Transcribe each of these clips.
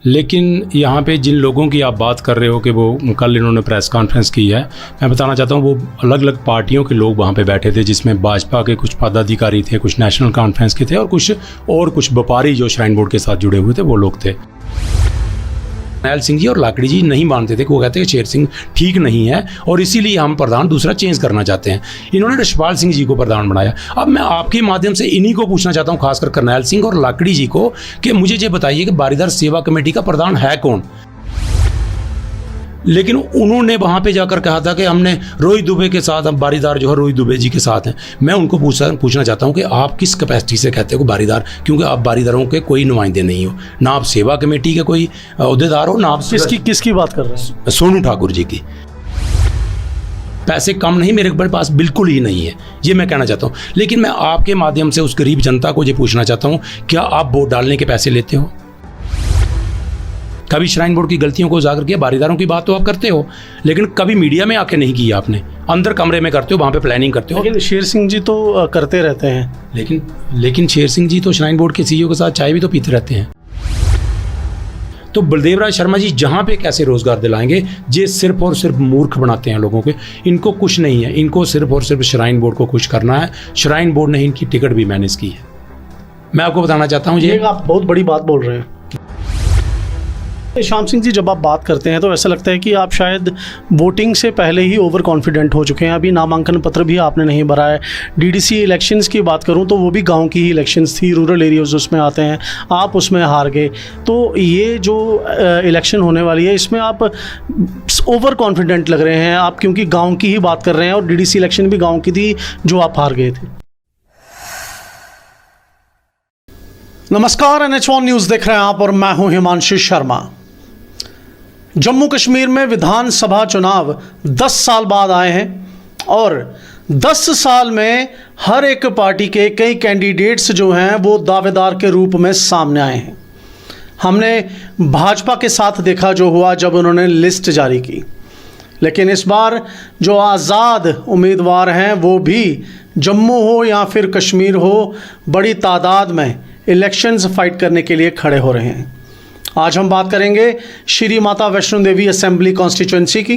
लेकिन यहाँ पे जिन लोगों की आप बात कर रहे हो कि वो कल इन्होंने प्रेस कॉन्फ्रेंस की है, मैं बताना चाहता हूँ वो अलग अलग पार्टियों के लोग वहाँ पे बैठे थे, जिसमें भाजपा के कुछ पदाधिकारी थे, कुछ नेशनल कॉन्फ्रेंस के थे और कुछ व्यापारी जो श्राइन बोर्ड के साथ जुड़े हुए थे वो लोग थे। करनैल सिंह जी और लाकड़ी जी नहीं मानते थे कि वो कहते हैं शेर सिंह ठीक नहीं है और इसीलिए हम प्रधान दूसरा चेंज करना चाहते हैं। इन्होंने रछपाल सिंह जी को प्रधान बनाया। अब मैं आपके माध्यम से इन्हीं को पूछना चाहता हूँ, खासकर करनैल सिंह और लाकड़ी जी को, कि मुझे ये बताइए कि बारीदार सेवा कमेटी का प्रधान है कौन। लेकिन उन्होंने वहाँ पे जाकर कहा था कि हमने रोहित दुबे के साथ, अब बारीदार जो है रोहित दुबे जी के साथ हैं। मैं उनको पूछना चाहता हूँ कि आप किस कैपेसिटी से कहते हो बारीदार, क्योंकि आप बारीदारों के कोई नुमाइंदे नहीं हो, ना आप सेवा कमेटी के कोई अहदेदार हो, ना आप किसकी बात कर रहे हैं? सोनू ठाकुर जी की। पैसे कम नहीं, मेरे पास बिल्कुल ही नहीं है, ये मैं कहना चाहता हूँ। लेकिन मैं आपके माध्यम से उस गरीब जनता को ये पूछना चाहता हूँ, क्या आप वोट डालने के पैसे लेते हो? कभी श्राइन बोर्ड की गलतियों को उजागर किया? बारीदारों की बात तो आप करते हो, लेकिन कभी मीडिया में आके नहीं की आपने, अंदर कमरे में करते हो, वहाँ पे प्लानिंग करते हो। लेकिन शेर सिंह जी तो करते रहते हैं। लेकिन शेर सिंह जी तो श्राइन बोर्ड के सीईओ के साथ चाय भी तो पीते रहते हैं। तो बलदेव राज शर्मा जी जहाँ पे कैसे रोजगार दिलाएंगे? ये सिर्फ और सिर्फ मूर्ख बनाते हैं लोगों के। इनको कुछ नहीं है, इनको सिर्फ और सिर्फ श्राइन बोर्ड को खुश करना है। श्राइन बोर्ड ने इनकी टिकट भी मैनेज की है। मैं आपको बताना चाहता हूँ, ये आप बहुत बड़ी बात बोल रहे हैं। श्याम सिंह जी, जब आप बात करते हैं तो ऐसा लगता है कि आप शायद वोटिंग से पहले ही ओवर कॉन्फिडेंट हो चुके हैं। अभी नामांकन पत्र भी आपने नहीं भरा है। डीडीसी इलेक्शंस की बात करूं तो वो भी गांव की ही इलेक्शंस थी, रूरल एरियाज उसमें आते हैं, आप उसमें हार गए। तो ये जो इलेक्शन होने वाली है इसमें आप ओवर कॉन्फिडेंट लग रहे हैं आप, क्योंकि गाँव की ही बात कर रहे हैं और डीडीसी इलेक्शन भी गाँव की थी जो आप हार गए थे। नमस्कार, NH1 न्यूज़ देख रहे हैं आप और मैं हूं हिमांशु शर्मा। जम्मू कश्मीर में विधानसभा चुनाव 10 साल बाद आए हैं और 10 साल में हर एक पार्टी के कई कैंडिडेट्स जो हैं वो दावेदार के रूप में सामने आए हैं। हमने भाजपा के साथ देखा जो हुआ जब उन्होंने लिस्ट जारी की, लेकिन इस बार जो आज़ाद उम्मीदवार हैं वो भी जम्मू हो या फिर कश्मीर हो, बड़ी तादाद में इलेक्शंस फाइट करने के लिए खड़े हो रहे हैं। आज हम बात करेंगे श्री माता वैष्णो देवी असेंबली कॉन्स्टिट्यूंसी की।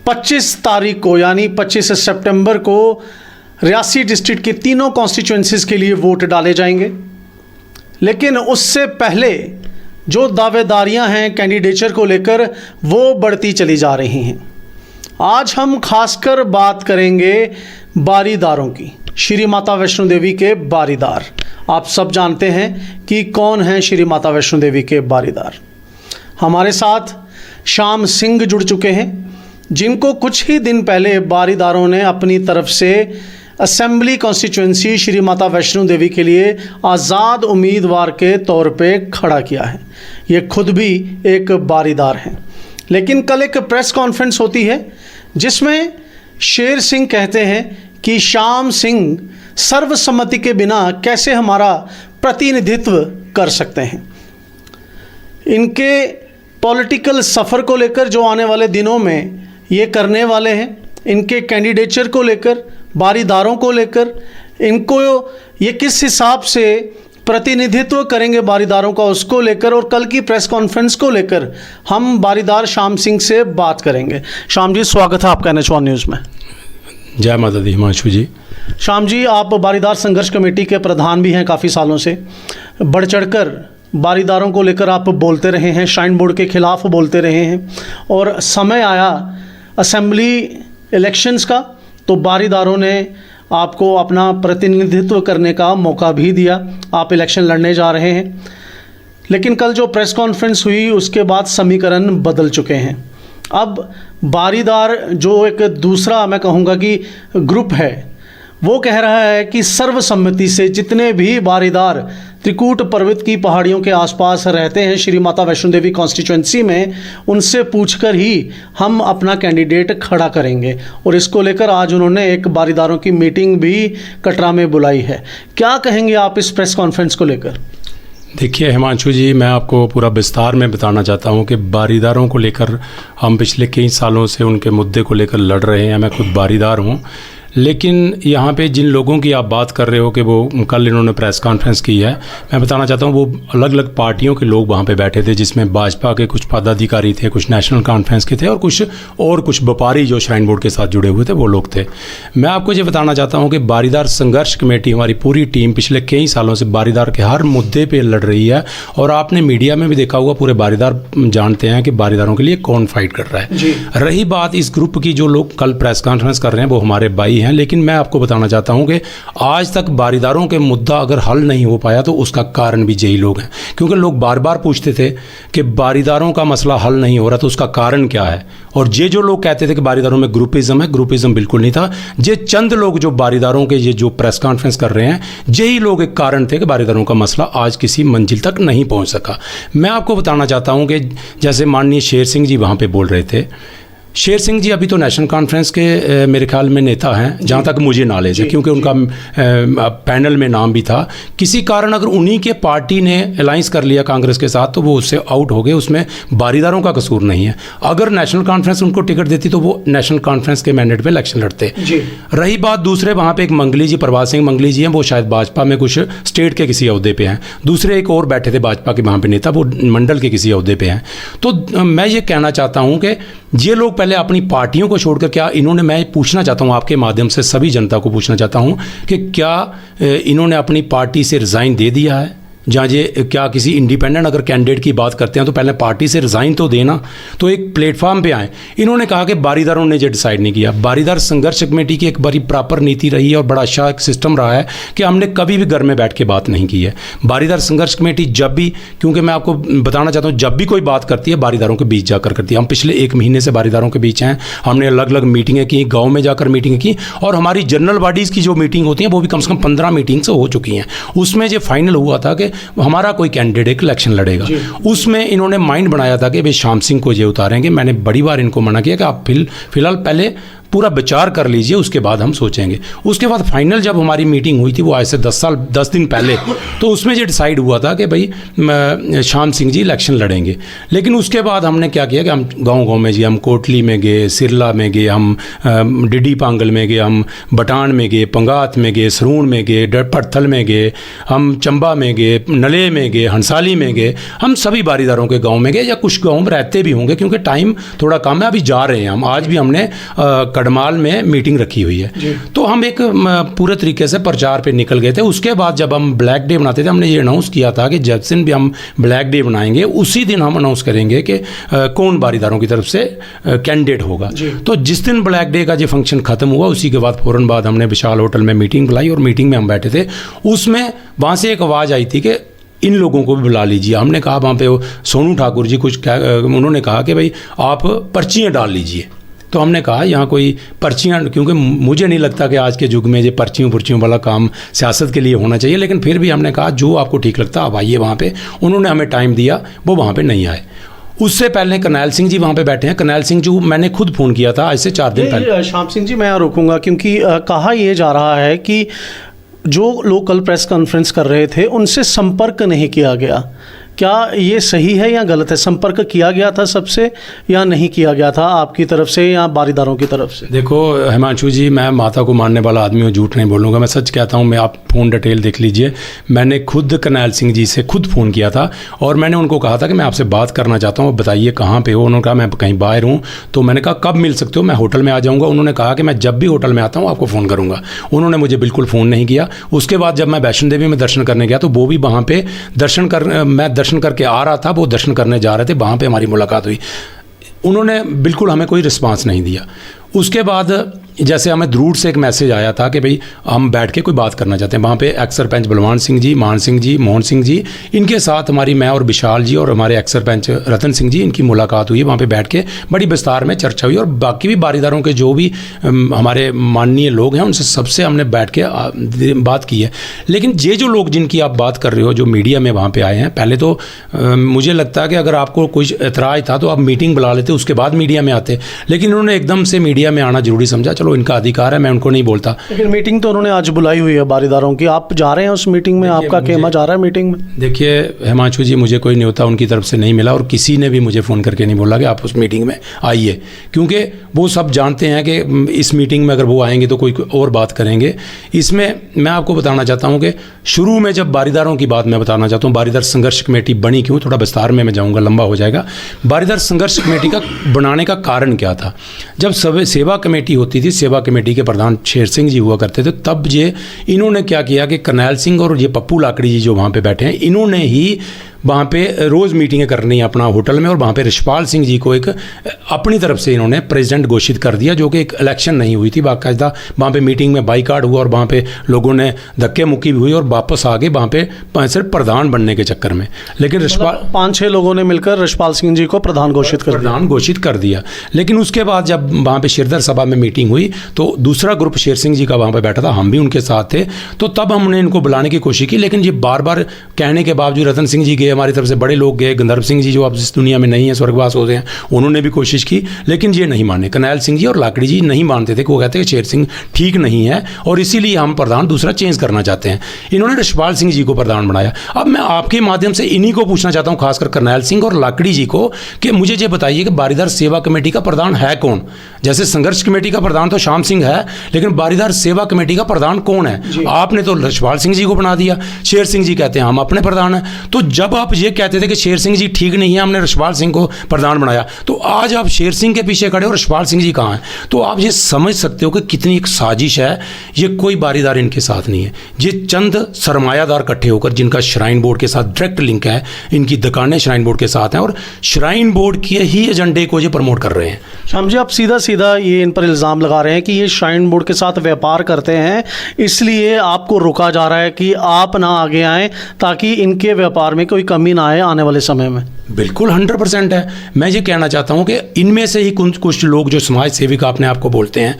25 तारीख को यानी 25 सितंबर को रियासी डिस्ट्रिक्ट की तीनों कॉन्स्टिट्यूंसीज़ के लिए वोट डाले जाएंगे। लेकिन उससे पहले जो दावेदारियां हैं कैंडिडेचर को लेकर वो बढ़ती चली जा रही हैं। आज हम खासकर बात करेंगे बारीदारों की, श्री माता वैष्णो देवी के बारीदार। आप सब जानते हैं कि कौन हैं श्री माता वैष्णो देवी के बारीदार। हमारे साथ श्याम सिंह जुड़ चुके हैं, जिनको कुछ ही दिन पहले बारीदारों ने अपनी तरफ से असेंबली कॉन्स्टिट्यूंसी श्री माता वैष्णो देवी के लिए आज़ाद उम्मीदवार के तौर पे खड़ा किया है। ये खुद भी एक बारीदार हैं। लेकिन कल एक प्रेस कॉन्फ्रेंस होती है जिसमें शेर सिंह कहते हैं कि श्याम सिंह सर्वसम्मति के बिना कैसे हमारा प्रतिनिधित्व कर सकते हैं। इनके पॉलिटिकल सफ़र को लेकर जो आने वाले दिनों में ये करने वाले हैं, इनके कैंडिडेचर को लेकर, बारीदारों को लेकर, इनको ये किस हिसाब से प्रतिनिधित्व करेंगे बारीदारों का, उसको लेकर और कल की प्रेस कॉन्फ्रेंस को लेकर हम बारीदार श्याम सिंह से बात करेंगे। श्याम जी, स्वागत है आपका NH1 न्यूज़ में। जय माता दी हिमांशु जी। श्याम जी, आप बारीदार संघर्ष कमेटी के प्रधान भी हैं काफ़ी सालों से। बढ़ चढ़कर बारीदारों को लेकर आप बोलते रहे हैं, श्राइन बोर्ड के खिलाफ बोलते रहे हैं और समय आया असेंबली इलेक्शंस का तो बारीदारों ने आपको अपना प्रतिनिधित्व करने का मौका भी दिया। आप इलेक्शन लड़ने जा रहे हैं, लेकिन कल जो प्रेस कॉन्फ्रेंस हुई उसके बाद समीकरण बदल चुके हैं। अब बारीदार जो एक दूसरा मैं कहूँगा कि ग्रुप है, वो कह रहा है कि सर्वसम्मति से जितने भी बारीदार त्रिकूट पर्वत की पहाड़ियों के आसपास रहते हैं श्री माता वैष्णो देवी कॉन्स्टिट्यूंसी में, उनसे पूछकर ही हम अपना कैंडिडेट खड़ा करेंगे। और इसको लेकर आज उन्होंने एक बारीदारों की मीटिंग भी कटरा में बुलाई है। क्या कहेंगे आप इस प्रेस कॉन्फ्रेंस को लेकर? देखिए हिमांशु जी, मैं आपको पूरा विस्तार में बताना चाहता हूं कि बारीदारों को लेकर हम पिछले कई सालों से उनके मुद्दे को लेकर लड़ रहे हैं। मैं खुद बारीदार हूं, लेकिन यहाँ पे जिन लोगों की आप बात कर रहे हो कि वो कल इन्होंने प्रेस कॉन्फ्रेंस की है, मैं बताना चाहता हूँ वो अलग अलग पार्टियों के लोग वहाँ पे बैठे थे, जिसमें भाजपा के कुछ पदाधिकारी थे, कुछ नेशनल कॉन्फ्रेंस के थे और कुछ व्यापारी जो श्राइन बोर्ड के साथ जुड़े हुए थे वो लोग थे। मैं आपको ये बताना चाहता हूँ कि बारीदार संघर्ष कमेटी, हमारी पूरी टीम पिछले कई सालों से बारीदार के हर मुद्दे पर लड़ रही है। और आपने मीडिया में भी देखा होगा, पूरे बारीदार जानते हैं कि बारीदारों के लिए कौन फाइट कर रहा है। रही बात इस ग्रुप की, जो लोग कल प्रेस कॉन्फ्रेंस कर रहे हैं वो हमारे भाई हैं, लेकिन मैं आपको बताना चाहता हूं कि आज तक बारीदारों के मुद्दा अगर हल नहीं हो पाया तो उसका कारण भी यही लोग हैं। क्योंकि लोग बार बार पूछते थे कि बारीदारों का मसला हल नहीं हो रहा तो उसका कारण क्या है। और ये जो लोग कहते थे कि बारीदारों में ग्रुपिज्म है, ग्रुपिज्म बिल्कुल नहीं था। ये चंद लोग जो बारीदारों के ये जो प्रेस कॉन्फ्रेंस कर रहे हैं, यही लोग एक कारण थे कि बारीदारों का मसला आज किसी मंजिल तक नहीं पहुंच सका। मैं आपको बताना चाहता हूं कि जैसे माननीय शेर सिंह जी वहां पे बोल रहे थे। शेर सिंह जी अभी तो नेशनल कॉन्फ्रेंस के मेरे ख्याल में नेता हैं, जहाँ तक मुझे नॉलेज है, क्योंकि उनका पैनल में नाम भी था। किसी कारण अगर उन्हीं के पार्टी ने अलाइंस कर लिया कांग्रेस के साथ तो वो उससे आउट हो गए, उसमें बारीदारों का कसूर नहीं है। अगर नेशनल कॉन्फ्रेंस उनको टिकट देती तो वो नेशनल कॉन्फ्रेंस के मैंडेट पे इलेक्शन लड़ते। रही बात दूसरे, वहाँ पे एक मंगली जी, प्रभात सिंह मंगली जी हैं, वो शायद भाजपा में कुछ स्टेट के किसी अहदे पे हैं। दूसरे एक और बैठे थे भाजपा के वहाँ पे नेता, वो मंडल के किसी अहदे पे हैं। तो मैं ये कहना चाहता हूँ कि ये लोग पहले अपनी पार्टियों को छोड़कर, क्या इन्होंने, मैं पूछना चाहता हूं आपके माध्यम से सभी जनता को पूछना चाहता हूं कि क्या इन्होंने अपनी पार्टी से रिज़ाइन दे दिया है? जहाँ ये क्या किसी इंडिपेंडेंट अगर कैंडिडेट की बात करते हैं तो पहले पार्टी से रिज़ाइन तो देना, तो एक प्लेटफॉर्म पे आए। इन्होंने कहा कि बारीदारों ने ये डिसाइड नहीं किया। बारीदार संघर्ष कमेटी की एक बड़ी प्रॉपर नीति रही है और बड़ा अच्छा एक सिस्टम रहा है कि हमने कभी भी घर में बैठ के बात नहीं की है। बारीदार संघर्ष कमेटी जब भी, क्योंकि मैं आपको बताना चाहता हूँ, जब भी कोई बात करती है बारीदारों के बीच जाकर करती है। हम पिछले 1 महीने से बारीदारों के बीच हैं, हमने अलग अलग मीटिंगें की, गाँव में जाकर मीटिंगें की, और हमारी जनरल बॉडीज़ की जो मीटिंग होती हैं वो भी कम से कम 15 मीटिंग से हो चुकी हैं। उसमें ये फाइनल हुआ था कि हमारा कोई कैंडिडेट एक इलेक्शन लड़ेगा। उसमें इन्होंने माइंड बनाया था कि भाई श्याम सिंह को ये उतारेंगे। मैंने बड़ी बार इनको मना किया कि आप फिलहाल पहले पूरा विचार कर लीजिए, उसके बाद हम सोचेंगे। उसके बाद फाइनल जब हमारी मीटिंग हुई थी वो आज से 10 दिन पहले, तो उसमें ये डिसाइड हुआ था कि भाई श्याम सिंह जी इलेक्शन लड़ेंगे। लेकिन उसके बाद हमने क्या किया कि हम गांव-गांव में जी, हम कोटली में गए, सिरला में गए, हम डिडी पांगल में गए, हम बटान में गए, पंगात में गए, सरून में गए, पड़थल में गए, हम चंबा में गए, नले में गए, हंसाली में गए। हम सभी बारीदारों के गाँव में गए, या कुछ गाँव में रहते भी होंगे क्योंकि टाइम थोड़ा कम है, अभी जा रहे हैं हम। आज भी हमने कड़माल में मीटिंग रखी हुई है। तो हम एक पूरे तरीके से प्रचार पे निकल गए थे। उसके बाद जब हम ब्लैक डे बनाते थे, हमने ये अनाउंस किया था कि जिस दिन भी हम ब्लैक डे बनाएंगे उसी दिन हम अनाउंस करेंगे कि कौन बारीदारों की तरफ से कैंडिडेट होगा। तो जिस दिन ब्लैक डे का जो फंक्शन खत्म हुआ उसी के बाद फ़ौरन बाद हमने विशाल होटल में मीटिंग बुलाई और मीटिंग में हम बैठे थे। उसमें वहाँ से एक आवाज़ आई थी कि इन लोगों को भी बुला लीजिए। हमने कहा, वहाँ पे सोनू ठाकुर जी कुछ उन्होंने कहा कि भाई आप पर्चियाँ डाल लीजिए। तो हमने कहा यहाँ कोई पर्चियाँ, क्योंकि मुझे नहीं लगता कि आज के युग में ये पर्चियों वाला काम सियासत के लिए होना चाहिए, लेकिन फिर भी हमने कहा जो आपको ठीक लगता आप आइए वहाँ पे। उन्होंने हमें टाइम दिया, वो वहाँ पे नहीं आए। उससे पहले करनैल सिंह जी वहाँ पे बैठे हैं। करनैल सिंह जी मैंने खुद फ़ोन किया था आज से 4 दिन पहले। श्याम सिंह जी, मैं यहाँ रोकूंगा क्योंकि कहा यह जा रहा है कि जो लोग कल प्रेस कॉन्फ्रेंस कर रहे थे उनसे संपर्क नहीं किया गया। क्या ये सही है या गलत है? संपर्क किया गया था सबसे या नहीं किया गया था, आपकी तरफ से या बारीदारों की तरफ से? देखो हिमांशु जी, मैं माता को मानने वाला आदमी हूँ, झूठ नहीं बोलूँगा, मैं सच कहता हूँ। मैं, आप फ़ोन डिटेल देख लीजिए। मैंने खुद करनैल सिंह जी से खुद फ़ोन किया था और मैंने उनको कहा था कि मैं आपसे बात करना चाहता हूँ, बताइए कहाँ पे हो। उन्होंने कहा मैं कहीं बाहर हूँ। तो मैंने कहा कब मिल सकते हो? मैं होटल में आ जाऊँगा। उन्होंने कहा कि मैं जब भी होटल में आता हूँ आपको फ़ोन करूँगा। उन्होंने मुझे बिल्कुल फ़ोन नहीं किया। उसके बाद जब मैं वैष्णो देवी में दर्शन करने गया तो वो भी वहाँ पर मैं दर्शन करके आ रहा था, वो दर्शन करने जा रहे थे, वहाँ पे हमारी मुलाकात हुई। उन्होंने बिल्कुल हमें कोई रिस्पांस नहीं दिया। उसके बाद जैसे हमें द्रूड़ से एक मैसेज आया था कि भाई हम बैठ के कोई बात करना चाहते हैं। वहाँ पे एक्स सरपंच बलवान सिंह जी, मान सिंह जी, मोहन सिंह जी, इनके साथ हमारी, मैं और विशाल जी और हमारे एक्स सरपंच रतन सिंह जी, इनकी मुलाकात हुई। वहाँ पे बैठ के बड़ी विस्तार में चर्चा हुई और बाकी भी बारीदारों के जो भी हमारे माननीय लोग हैं उनसे सबसे हमने बैठ के बात की है। लेकिन ये जो लोग जिनकी आप बात कर रहे हो, जो मीडिया में वहाँ पर आए हैं, पहले तो मुझे लगता है कि अगर आपको कोई एतराज़ था तो आप मीटिंग बुला लेते, उसके बाद मीडिया में आते। लेकिन उन्होंने एकदम से मीडिया में आना जरूरी समझा। चलो इनका अधिकार है, मैं उनको नहीं बोलता। लेकिन मीटिंग तो उन्होंने आज बुलाई हुई है बारीदारों की, आप जा रहे हैं उस मीटिंग में? आपका कहना जा रहा है मीटिंग में? देखिए हिमांशु जी, मुझे कोई न्योता उनकी तरफ से नहीं मिला और किसी ने भी मुझे फ़ोन करके नहीं बोला कि आप उस मीटिंग में आइए, क्योंकि वो सब जानते हैं कि इस मीटिंग में अगर वो आएंगे तो कोई और बात करेंगे। इसमें मैं आपको बताना चाहता हूँ कि शुरू में जब बारीदारों की बात मैं बताना चाहता हूँ, बारीदार संघर्ष कमेटी बनी क्यों, थोड़ा विस्तार में मैं जाऊँगा, लंबा हो जाएगा। बारीदार संघर्ष कमेटी का बनाने का कारण क्या था? जब सेवा कमेटी होती थी, सेवा कमेटी के प्रधान शेर सिंह जी हुआ करते थे, तब ये इन्होंने क्या किया कि करनैल सिंह और ये पप्पू लाकड़ी जी जो वहाँ पे बैठे हैं, इन्होंने ही वहाँ पे रोज़ मीटिंगें करनी अपना होटल में, और वहाँ पे रिशपाल सिंह जी को एक अपनी तरफ से इन्होंने प्रेसिडेंट घोषित कर दिया, जो कि एक इलेक्शन नहीं हुई थी, बाकायदा वहाँ पे मीटिंग में बाइकाट हुआ और वहाँ पे लोगों ने धक्के मुक्की भी हुई और वापस आ गए वहाँ पे सिर्फ प्रधान बनने के चक्कर में। लेकिन रिशपाल 5-6 लोगों ने मिलकर रिशपाल सिंह जी को प्रधान घोषित कर दिया। लेकिन उसके बाद जब वहाँ पे शिरदर सभा में मीटिंग हुई तो दूसरा ग्रुप शेर सिंह जी का वहाँ पर बैठा था, हम भी उनके साथ थे, तो तब हमने इनको बुलाने की कोशिश की, लेकिन ये बार बार कहने के बावजूद रतन सिंह जी गए, हमारी तरफ से बड़े लोग गए, गंधर्व सिंह जी जो अब इस दुनिया में नहीं है, स्वर्गवास होते हैं, उन्होंने भी कोशिश की, लेकिन ये नहीं माने। करनैल सिंह जी और लाकड़ी जी नहीं मानते थे, वो कहते हैं शेर सिंह ठीक नहीं है और इसीलिए हम प्रधान दूसरा चेंज करना चाहते हैं। इन्होंने रिशपाल सिंह जी को प्रधान बनाया। अब मैं आपके माध्यम से इन्हीं को पूछना चाहता हूँ, खासकर करनैल सिंह और लाकड़ी जी को, कि मुझे ये बताइए कि बारीदार सेवा कमेटी का प्रधान है कौन? जैसे संघर्ष कमेटी का प्रधान तो श्याम सिंह है, लेकिन बारीदार सेवा कमेटी का प्रधान कौन है? आपने तो रिशपाल सिंह जी को बना दिया, शेर सिंह जी कहते हैं हम अपने प्रधान हैं। तो जब आप ये कहते थे कि शेर सिंह जी ठीक नहीं है, हमने रिशपाल सिंह को प्रधान बनाया, तो आज आप शेर सिंह के पीछे खड़े हो, रिशपाल सिंह जी कहाँ हैं? तो आप ये समझ सकते हो कि कितनी एक साजिश है। ये कोई बारीदार इनके साथ नहीं है, ये चंद सरमायादार इकट्ठे होकर, जिनका श्राइन बोर्ड के साथ डायरेक्ट लिंक है, इनकी दुकानें श्राइन बोर्ड के साथ हैं और श्राइन बोर्ड के ही एजेंडे को ये प्रमोट कर रहे हैं। श्याम जी, आप सीधा सीधा ये इन पर इल्ज़ाम लगा रहे हैं कि ये श्राइन बोर्ड के साथ व्यापार करते हैं, इसलिए आपको रोका जा रहा है कि आप ना आगे आएँ ताकि इनके व्यापार में कोई कमी ना आए आने वाले समय में। बिल्कुल 100% है। मैं ये कहना चाहता हूँ कि इनमें से ही कुछ लोग जो समाज सेविका अपने आप को बोलते हैं,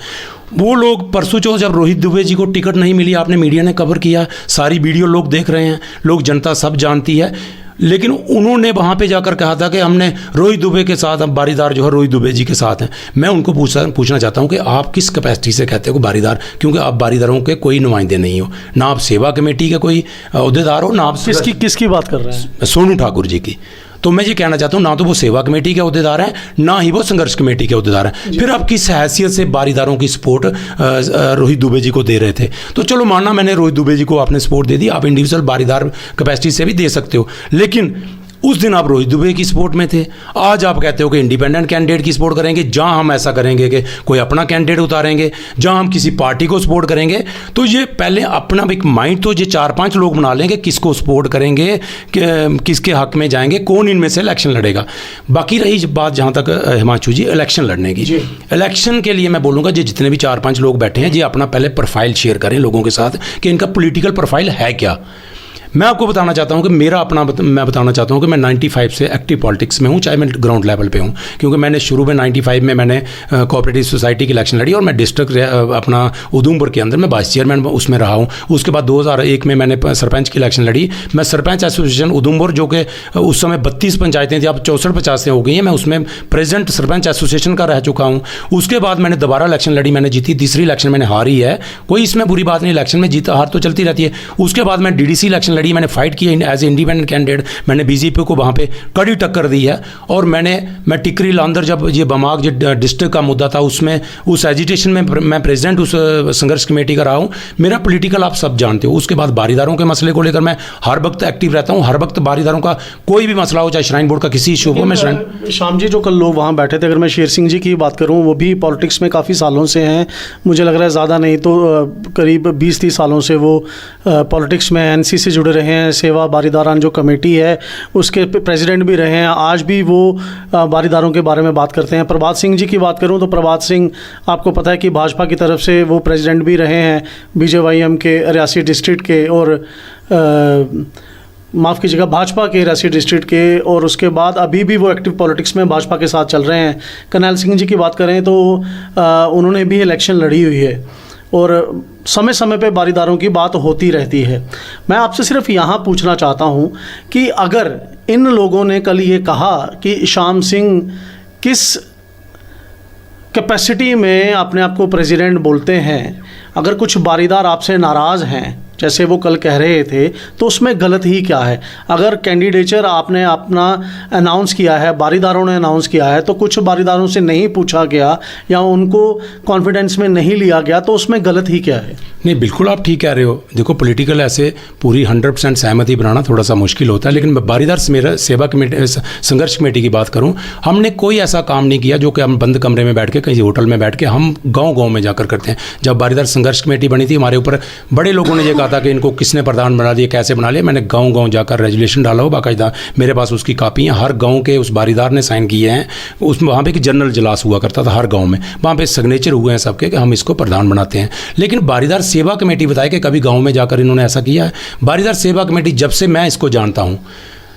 वो लोग परसों चौथ जब रोहित दुबे जी को टिकट नहीं मिली, आपने मीडिया ने कवर किया, सारी वीडियो लोग देख रहे हैं, लोग जनता सब जानती है, लेकिन उन्होंने वहाँ पे जाकर कहा था कि हमने रोहित दुबे के साथ, अब बारीदार जो है रोहित दुबे जी के साथ हैं। मैं उनको पूछना चाहता हूँ कि आप किस कैपेसिटी से कहते हो बारीदार, क्योंकि आप बारीदारों के कोई नुमाइंदे नहीं हो, ना आप सेवा कमेटी के कोई अहदेदार हो, ना आप किसकी बात कर रहे हैं? सोनू ठाकुर जी की। तो मैं ये कहना चाहता हूँ, ना तो वो सेवा कमेटी के अहदेदार हैं, ना ही वो संघर्ष कमेटी के अहदेदार हैं। फिर आप किस हैसियत से बारीदारों की सपोर्ट रोहित दुबे जी को दे रहे थे? तो चलो मानना मैंने रोहित दुबे जी को आपने सपोर्ट दे दी, आप इंडिविजुअल बारीदार कैपेसिटी से भी दे सकते हो, लेकिन उस दिन आप रोहित दुबे की सपोर्ट में थे। आज आप कहते हो कि इंडिपेंडेंट कैंडिडेट की सपोर्ट करेंगे। जहां हम ऐसा करेंगे कि कोई अपना कैंडिडेट उतारेंगे, जहां हम किसी पार्टी को सपोर्ट करेंगे, तो ये पहले अपना एक माइंड तो ये 4-5 लोग बना लेंगे, किसको सपोर्ट करेंगे, किसके हक में जाएंगे, कौन इनमें से इलेक्शन लड़ेगा। बाकी रही बात जहाँ तक हिमांशु जी इलेक्शन लड़ने की, इलेक्शन के लिए मैं बोलूँगा ये जितने भी 4-5 लोग बैठे हैं, ये अपना पहले प्रोफाइल शेयर करें लोगों के साथ कि इनका पॉलिटिकल प्रोफाइल है क्या। मैं आपको बताना चाहता हूँ कि मेरा अपना मैं बताना चाहता हूँ कि मैं 95 से एक्टिव पॉलिटिक्स में हूँ, चाहे मैं ग्राउंड लेवल पे हूँ, क्योंकि मैंने शुरू में 95 में मैंने कोऑपरेटिव सोसाइटी की इलेक्शन लड़ी और मैं डिस्ट्रिक्ट अपना उधमपुर के अंदर मैं वाइस चेयरमैन उसमें रहा हूँ। उसके बाद 2001 में मैंने सरपंच की इलेक्शन लड़ी। मैं सरपंच एसोसिएशन उधमपुर, जो कि उस समय 32 पंचायतें थी, अब 64-50 हो गई हैं, मैं उसमें प्रेसिडेंट सरपंच एसोसिएशन का रह चुका हूँ। उसके बाद मैंने दोबारा इलेक्शन लड़ी, मैंने जीती, तीसरी इलेक्शन मैंने हारी है, कोई इसमें बुरी बात नहीं, इलेक्शन में जीता हार तो चलती रहती है। उसके बाद मैं DDC इलेक्शन लड़ी, मैंने फाइट की एज ए इंडिपेंडेंट कैंडिडेट, मैंने बीजेपी को वहाँ पे कड़ी टक्कर दी है। और मैं टिकरी लांदर जब ये बमाग जो डिस्ट्रिक्ट का मुद्दा था, उसमें उस एजिटेशन में मैं प्रेसिडेंट उस संघर्ष कमेटी का रहा हूँ। मेरा पॉलिटिकल आप सब जानते हो। उसके बाद बारीदारों के मसले को लेकर मैं हर वक्त एक्टिव रहता हूँ, हर वक्त बारीदारों का कोई भी मसला हो, चाहे श्राइन बोर्ड का किसी इशू हो, मैं श्याम जी जो कल लोग वहाँ बैठे थे, अगर मैं शेर सिंह जी की बात करूँ, वो भी पॉलिटिक्स में काफ़ी सालों से हैं, मुझे लग रहा है ज़्यादा नहीं तो करीब 20-30 सालों से वो पॉलिटिक्स में NC से जुड़े रहे हैं, सेवा बारीदारान जो कमेटी है उसके प्रेसिडेंट भी रहे हैं, आज भी वो बारीदारों के बारे में बात करते हैं। प्रभात सिंह जी की बात करूं तो प्रभात सिंह आपको पता है कि भाजपा की तरफ से वो प्रेसिडेंट भी रहे हैं BJYM के रियासी डिस्ट्रिक्ट के, और माफ़ कीजिएगा भाजपा के रियासी डिस्ट्रिक्ट के, और उसके बाद अभी भी वो एक्टिव पॉलिटिक्स में भाजपा के साथ चल रहे हैं। करनैल सिंह जी की बात करें तो उन्होंने भी इलेक्शन लड़ी हुई है और समय समय पे बारीदारों की बात होती रहती है। मैं आपसे सिर्फ यहाँ पूछना चाहता हूँ कि अगर इन लोगों ने कल ये कहा कि श्याम सिंह किस कैपेसिटी में अपने आप को प्रेसिडेंट बोलते हैं, अगर कुछ बारीदार आपसे नाराज़ हैं जैसे वो कल कह रहे थे, तो उसमें गलत ही क्या है? अगर कैंडिडेचर आपने अपना अनाउंस किया है, बारीदारों ने अनाउंस किया है, तो कुछ बारीदारों से नहीं पूछा गया या उनको कॉन्फिडेंस में नहीं लिया गया, तो उसमें गलत ही क्या है? नहीं, बिल्कुल आप ठीक कह रहे हो। देखो, पॉलिटिकल ऐसे पूरी 100% सहमति बनाना थोड़ा सा मुश्किल होता है, लेकिन बारीदार सेवा कमेटी, संघर्ष कमेटी की बात करूं, हमने कोई ऐसा काम नहीं किया जो कि हम बंद कमरे में बैठ के, कहीं होटल में बैठ के, हम गाँव में जाकर करते हैं। जब बारीदार संघर्ष कमेटी बनी थी, हमारे ऊपर बड़े लोगों ने ये कहा था कि इनको किसने प्रधान बना दिया, कैसे बना लिया। मैंने गांव जाकर रेजोल्यूशन डाला हो, बाकायदा मेरे पास उसकी कापी है। हर गांव के उस बारीदार ने साइन किए हैं। उसमें वहाँ पे एक जनरल इजलास हुआ करता था हर गांव में, वहाँ पे सिग्नेचर हुए हैं सबके कि हम इसको प्रधान बनाते हैं। लेकिन बारीदार सेवा कमेटी बताए कि कभी गाँव में जाकर इन्होंने ऐसा किया है? बारीदार सेवा कमेटी, जब से मैं इसको जानता हूँ,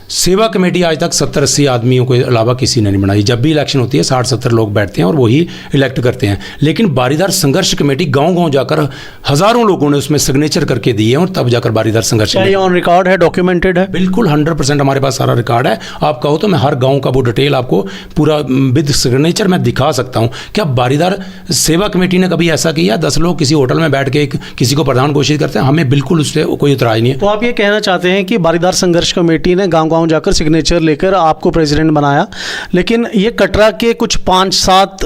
सेवा कमेटी आज तक 70-80 आदमियों के अलावा किसी ने नहीं बनाई। जब भी इलेक्शन होती है 60-70 लोग बैठते हैं और वही इलेक्ट करते हैं। लेकिन बारीदार संघर्ष कमेटी गांव जाकर हज़ारों लोगों ने उसमें सिग्नेचर करके दिए हैं और तब जाकर बारीदार संघर्ष कमेटी। ऑन रिकॉर्ड है, डॉक्यूमेंटेड है? बिल्कुल 100% हमारे पास सारा रिकॉर्ड है। आप कहो तो मैं हर गाँव का वो डिटेल आपको पूरा विद सिग्नेचर मैं दिखा सकता हूँ। क्या बारीदार सेवा कमेटी ने कभी ऐसा किया? 10 लोग किसी होटल में बैठ के किसी को प्रधान घोषित करते हैं? हमें बिल्कुल उससे कोई इतराज़ नहीं है। तो आप ये कहना चाहते हैं कि बारीदार संघर्ष कमेटी ने गांव जाकर सिग्नेचर लेकर आपको प्रेसिडेंट बनाया, लेकिन ये कटरा के कुछ 5-7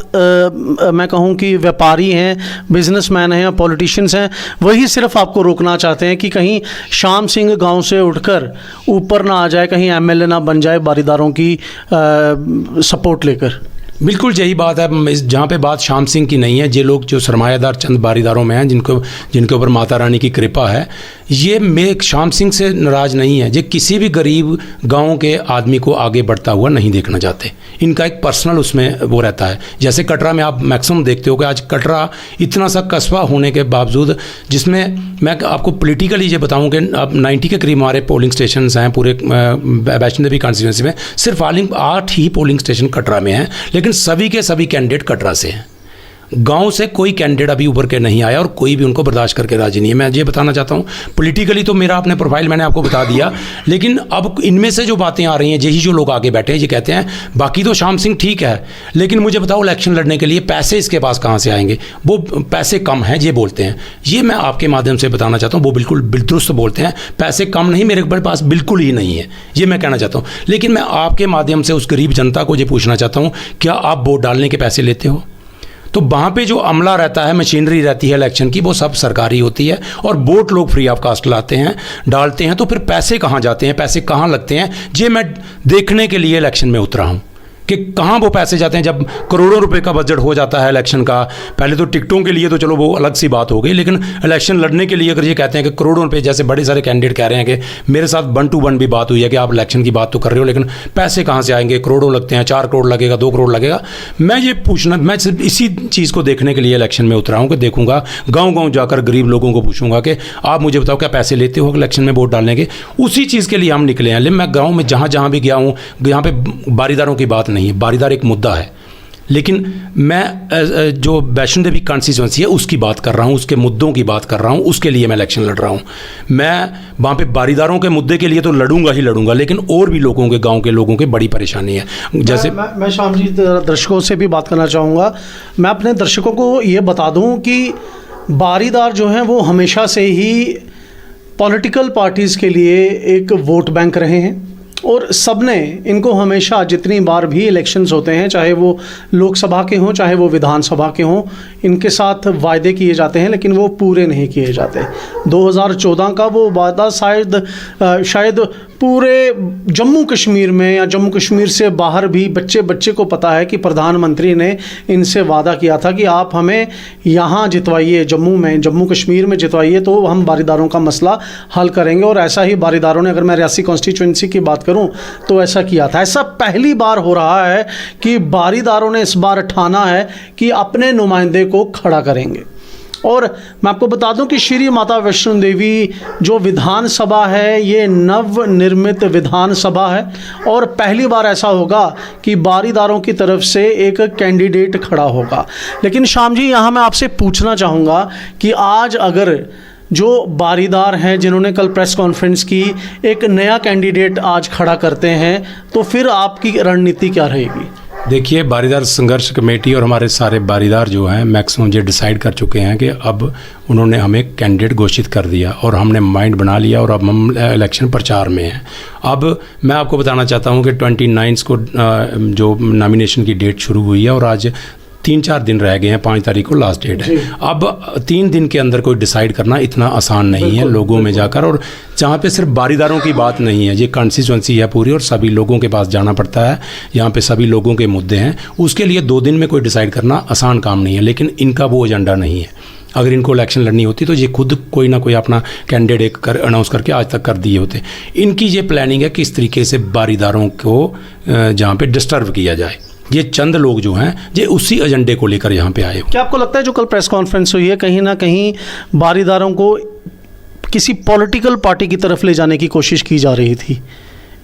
मैं कहूं कि व्यापारी हैं, बिजनेसमैन हैं या पॉलिटिशियंस हैं, वही सिर्फ आपको रोकना चाहते हैं कि कहीं श्याम सिंह गांव से उठकर ऊपर ना आ जाए, कहीं एमएलए ना बन जाए बारीदारों की सपोर्ट लेकर। बिल्कुल यही बात है। जहाँ पे बात श्याम सिंह की नहीं है, ये लोग जो सरमायादार चंद बारीदारों में हैं, जिनके ऊपर माता रानी की कृपा है, ये मैं श्याम सिंह से नाराज़ नहीं है। ये किसी भी गरीब गांव के आदमी को आगे बढ़ता हुआ नहीं देखना चाहते। इनका एक पर्सनल उसमें वो रहता है। जैसे कटरा में आप मैक्सिमम देखते हो कि आज कटरा इतना सा कस्बा होने के बावजूद, जिसमें मैं आपको पॉलिटिकली ये बताऊं कि अब 90 के करीब हमारे पोलिंग स्टेशन हैं पूरे वैष्णो देवी कॉन्स्टिट्यूंसी में। सिर्फ 8 ही पोलिंग स्टेशन कटरा में हैं, लेकिन सभी के सभी कैंडिडेट कटरा से हैं। गांव से कोई कैंडिडेट अभी उभर के नहीं आया और कोई भी उनको बर्दाश्त करके राजी नहीं है। मैं ये बताना चाहता हूँ, पॉलिटिकली तो मेरा अपने प्रोफाइल मैंने आपको बता दिया, लेकिन अब इनमें से जो बातें आ रही हैं, यही जो लोग आगे बैठे हैं, ये कहते हैं बाकी तो श्याम सिंह ठीक है, लेकिन मुझे बताओ इलेक्शन लड़ने के लिए पैसे इसके पास कहाँ से आएंगे? वो पैसे कम हैं, ये बोलते हैं। ये मैं आपके माध्यम से बताना चाहता हूँ, वो बिल्कुल दुरुस्त बोलते हैं। पैसे कम नहीं, मेरे पास बिल्कुल ही नहीं है, ये मैं कहना चाहता हूँ। लेकिन मैं आपके माध्यम से उस गरीब जनता को ये पूछना चाहता हूँ, क्या आप वोट डालने के पैसे लेते हो? तो वहाँ पे जो अमला रहता है, मशीनरी रहती है इलेक्शन की, वो सब सरकारी होती है और वोट लोग फ्री ऑफ कास्ट लाते हैं, डालते हैं। तो फिर पैसे कहाँ जाते हैं, पैसे कहाँ लगते हैं, ये मैं देखने के लिए इलेक्शन में उतरा हूँ कि कहाँ वो पैसे जाते हैं। जब करोड़ों रुपए का बजट हो जाता है इलेक्शन का, पहले तो टिकटों के लिए तो चलो वो अलग सी बात हो गई, लेकिन इलेक्शन लड़ने के लिए अगर ये कहते हैं कि करोड़ों रुपए, जैसे बड़े सारे कैंडिडेट कह रहे हैं कि मेरे साथ 1 to 1 भी बात हुई है कि आप इलेक्शन की बात तो कर रहे हो, लेकिन पैसे कहाँ से आएंगे? करोड़ों लगते हैं, 4 करोड़ लगेगा, 2 करोड़ लगेगा। मैं सिर्फ इसी चीज़ को देखने के लिए इलेक्शन में उतरा हूँ कि देखूंगा, गाँव जाकर गरीब लोगों को पूछूंगा कि आप मुझे बताओ क्या पैसे लेते हो इलेक्शन में वोट डालने के? उसी चीज़ के लिए हम निकले हैं। लेकिन मैं गाँव में जहाँ भी गया हूँ, यहाँ पे बारीदारों की बात नहीं है, बारीदार एक मुद्दा है, लेकिन मैं जो वैष्णो देवी कॉन्स्टिट्यूंसी है उसकी बात कर रहा हूँ, उसके मुद्दों की बात कर रहा हूँ, उसके लिए मैं इलेक्शन लड़ रहा हूँ। मैं वहाँ पे बारीदारों के मुद्दे के लिए तो लड़ूंगा ही लड़ूंगा, लेकिन और भी लोगों के, गांव के लोगों के बड़ी परेशानी है। जैसे मैं श्याम जी दर्शकों से भी बात करना चाहूँगा। मैं अपने दर्शकों को ये बता दूँ कि बारीदार जो हैं वो हमेशा से ही पॉलिटिकल पार्टीज़ के लिए एक वोट बैंक रहे हैं और सबने इनको हमेशा, जितनी बार भी इलेक्शंस होते हैं, चाहे वो लोकसभा के हों चाहे वो विधानसभा के हों, इनके साथ वायदे किए जाते हैं लेकिन वो पूरे नहीं किए जाते। 2014 का वो वादा शायद पूरे जम्मू कश्मीर में या जम्मू कश्मीर से बाहर भी बच्चे को पता है कि प्रधानमंत्री ने इनसे वादा किया था कि आप हमें यहाँ जितवाइए, जम्मू कश्मीर में जितवाइए, तो हम बारीदारों का मसला हल करेंगे। और ऐसा ही बारीदारों ने, अगर मैं रियासी कॉन्स्टिट्यूंसी की बात करूं तो ऐसा किया था। ऐसा पहली बार हो रहा है कि बारीदारों ने इस बार ठाना है कि अपने नुमाइंदे को खड़ा करेंगे। और मैं आपको बता दूं कि श्री माता वैष्णो देवी जो विधानसभा है, ये नवनिर्मित विधानसभा है और पहली बार ऐसा होगा कि बारीदारों की तरफ से एक कैंडिडेट खड़ा होगा। लेकिन श्याम जी, यहाँ मैं आपसे पूछना चाहूँगा कि आज अगर जो बारीदार हैं जिन्होंने कल प्रेस कॉन्फ्रेंस की, एक नया कैंडिडेट आज खड़ा करते हैं, तो फिर आपकी रणनीति क्या रहेगी? देखिए, बारीदार संघर्ष कमेटी और हमारे सारे बारीदार जो हैं मैक्सिमम ये डिसाइड कर चुके हैं कि अब उन्होंने हमें कैंडिडेट घोषित कर दिया और हमने माइंड बना लिया और अब हम इलेक्शन प्रचार में हैं। अब मैं आपको बताना चाहता हूं कि 29 को जो नॉमिनेशन की डेट शुरू हुई है और आज 3-4 दिन रह गए हैं, 5 तारीख को लास्ट डेट है। अब 3 दिन के अंदर कोई डिसाइड करना इतना आसान नहीं है लोगों में जाकर, और जहाँ पे सिर्फ बारीदारों की बात नहीं है, ये कॉन्स्टिट्यूंसी है पूरी और सभी लोगों के पास जाना पड़ता है, यहाँ पे सभी लोगों के मुद्दे हैं। उसके लिए 2 दिन में कोई डिसाइड करना आसान काम नहीं है, लेकिन इनका वो एजेंडा नहीं है। अगर इनको इलेक्शन लड़नी होती तो ये खुद कोई ना कोई अपना कैंडिडेट अनाउंस करके आज तक कर दिए होते। इनकी ये प्लानिंग है किस तरीके से बारीदारों को जहाँ पे डिस्टर्ब किया जाए। ये चंद लोग जो हैं ये उसी एजेंडे को लेकर यहाँ पे आए हो। क्या आपको लगता है जो कल प्रेस कॉन्फ्रेंस हुई है कहीं ना कहीं बारीदारों को किसी पॉलिटिकल पार्टी की तरफ ले जाने की कोशिश की जा रही थी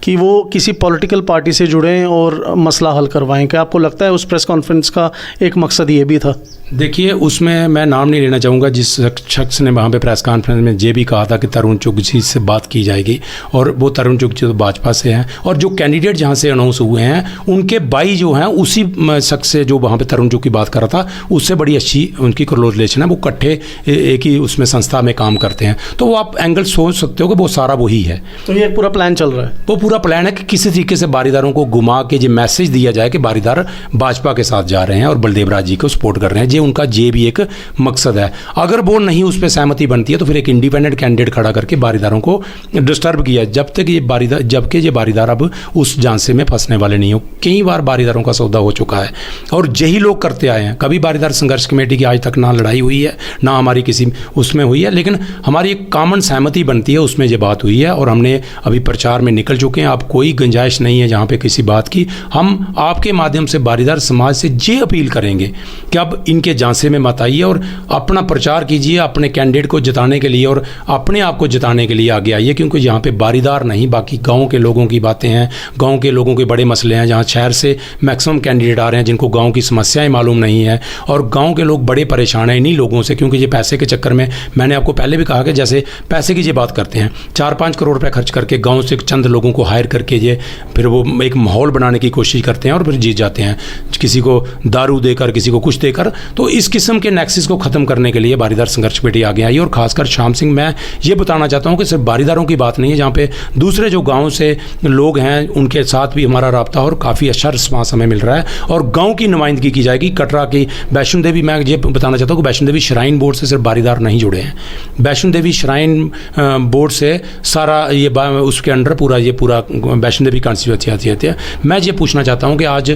कि वो किसी पॉलिटिकल पार्टी से जुड़ें और मसला हल करवाएं? क्या आपको लगता है उस प्रेस कॉन्फ्रेंस का एक मकसद ये भी था? देखिए, उसमें मैं नाम नहीं लेना चाहूँगा, जिस शख्स ने वहाँ पे प्रेस कॉन्फ्रेंस में ये भी कहा था कि तरुण चुग जी से बात की जाएगी, और वो तरुण चुग जी तो भाजपा से हैं, और जो कैंडिडेट जहाँ से अनाउंस हुए हैं उनके भाई जो हैं उसी शख्स से जो वहाँ पे तरुण चुग की बात कर रहा था उससे बड़ी अच्छी उनकी क्लोज रिलेशन है। वो इकट्ठे एक ही उसमें संस्था में काम करते हैं, तो वो आप एंगल सोच सकते हो कि वो सारा वही है। तो ये पूरा प्लान चल रहा है? वो पूरा प्लान है कि किसी तरीके से बारीदारों को घुमा के ये मैसेज दिया जाए कि बारीदार भाजपा के साथ जा रहे हैं और बलदेव राज जी को सपोर्ट कर रहे हैं। ये उनका ये भी एक मकसद है। अगर वो नहीं उस पर सहमति बनती है तो फिर एक इंडिपेंडेंट कैंडिडेट खड़ा करके बारीदारों को डिस्टर्ब किया, जब तक ये बारीदार जबकि ये बारीदार अब उस झांसे में फंसने वाले नहीं हो। कई बार बारीदारों का सौदा हो चुका है और यही लोग करते आए हैं। कभी बारीदार संघर्ष कमेटी की आज तक ना लड़ाई हुई है ना हमारी किसी उसमें हुई है, लेकिन हमारी एक कॉमन सहमति बनती है, उसमें ये बात हुई है और हमने अभी प्रचार में निकल चुके हैं। अब कोई गुंजाइश नहीं है जहाँ पे किसी बात की। हम आपके माध्यम से बारीदार समाज से ये अपील करेंगे कि अब इनके झांसे में मत आइए और अपना प्रचार कीजिए अपने कैंडिडेट को जिताने के लिए और अपने आप को जिताने के लिए आगे आइए, क्योंकि यहाँ पे बारीदार नहीं बाकी गाँव के लोगों की बातें हैं, गाँव के लोगों के बड़े मसले हैं। जहाँ शहर से मैक्सिमम कैंडिडेट आ रहे हैं जिनको गाँव की समस्याएं मालूम नहीं है और गाँव के लोग बड़े परेशान हैं इन्हीं लोगों से, क्योंकि ये पैसे के चक्कर में, मैंने आपको पहले भी कहा कि जैसे पैसे की ये बात करते हैं, 4-5 करोड़ रुपये खर्च करके गाँव से चंद लोगों को हायर करके ये फिर वो एक माहौल बनाने की कोशिश करते हैं और फिर जीत जाते हैं, किसी को दारू देकर किसी को कुछ देकर। तो इस किस्म के नेक्सिस को ख़त्म करने के लिए बारीदार संघर्ष कमेटी आगे आई और खासकर श्याम सिंह, मैं ये बताना चाहता हूँ कि सिर्फ बारीदारों की बात नहीं है, जहाँ पे दूसरे जो गाँव से लोग हैं उनके साथ भी हमारा रब्ता और काफ़ी अच्छा रिस्पांस हमें मिल रहा है और गाँव की नुमाइंदगी की जाएगी। कटरा की वैष्णो देवी, मैं ये बताना चाहता हूँ कि वैष्णो देवी श्राइन बोर्ड से सिर्फ बारीदार नहीं जुड़े हैं, वैष्णो देवी श्राइन बोर्ड से सारा ये उसके अंडर पूरा वैष्णो देवी कॉन्स्टिट्यूंसी आती है। मैं ये पूछना चाहता हूँ कि आज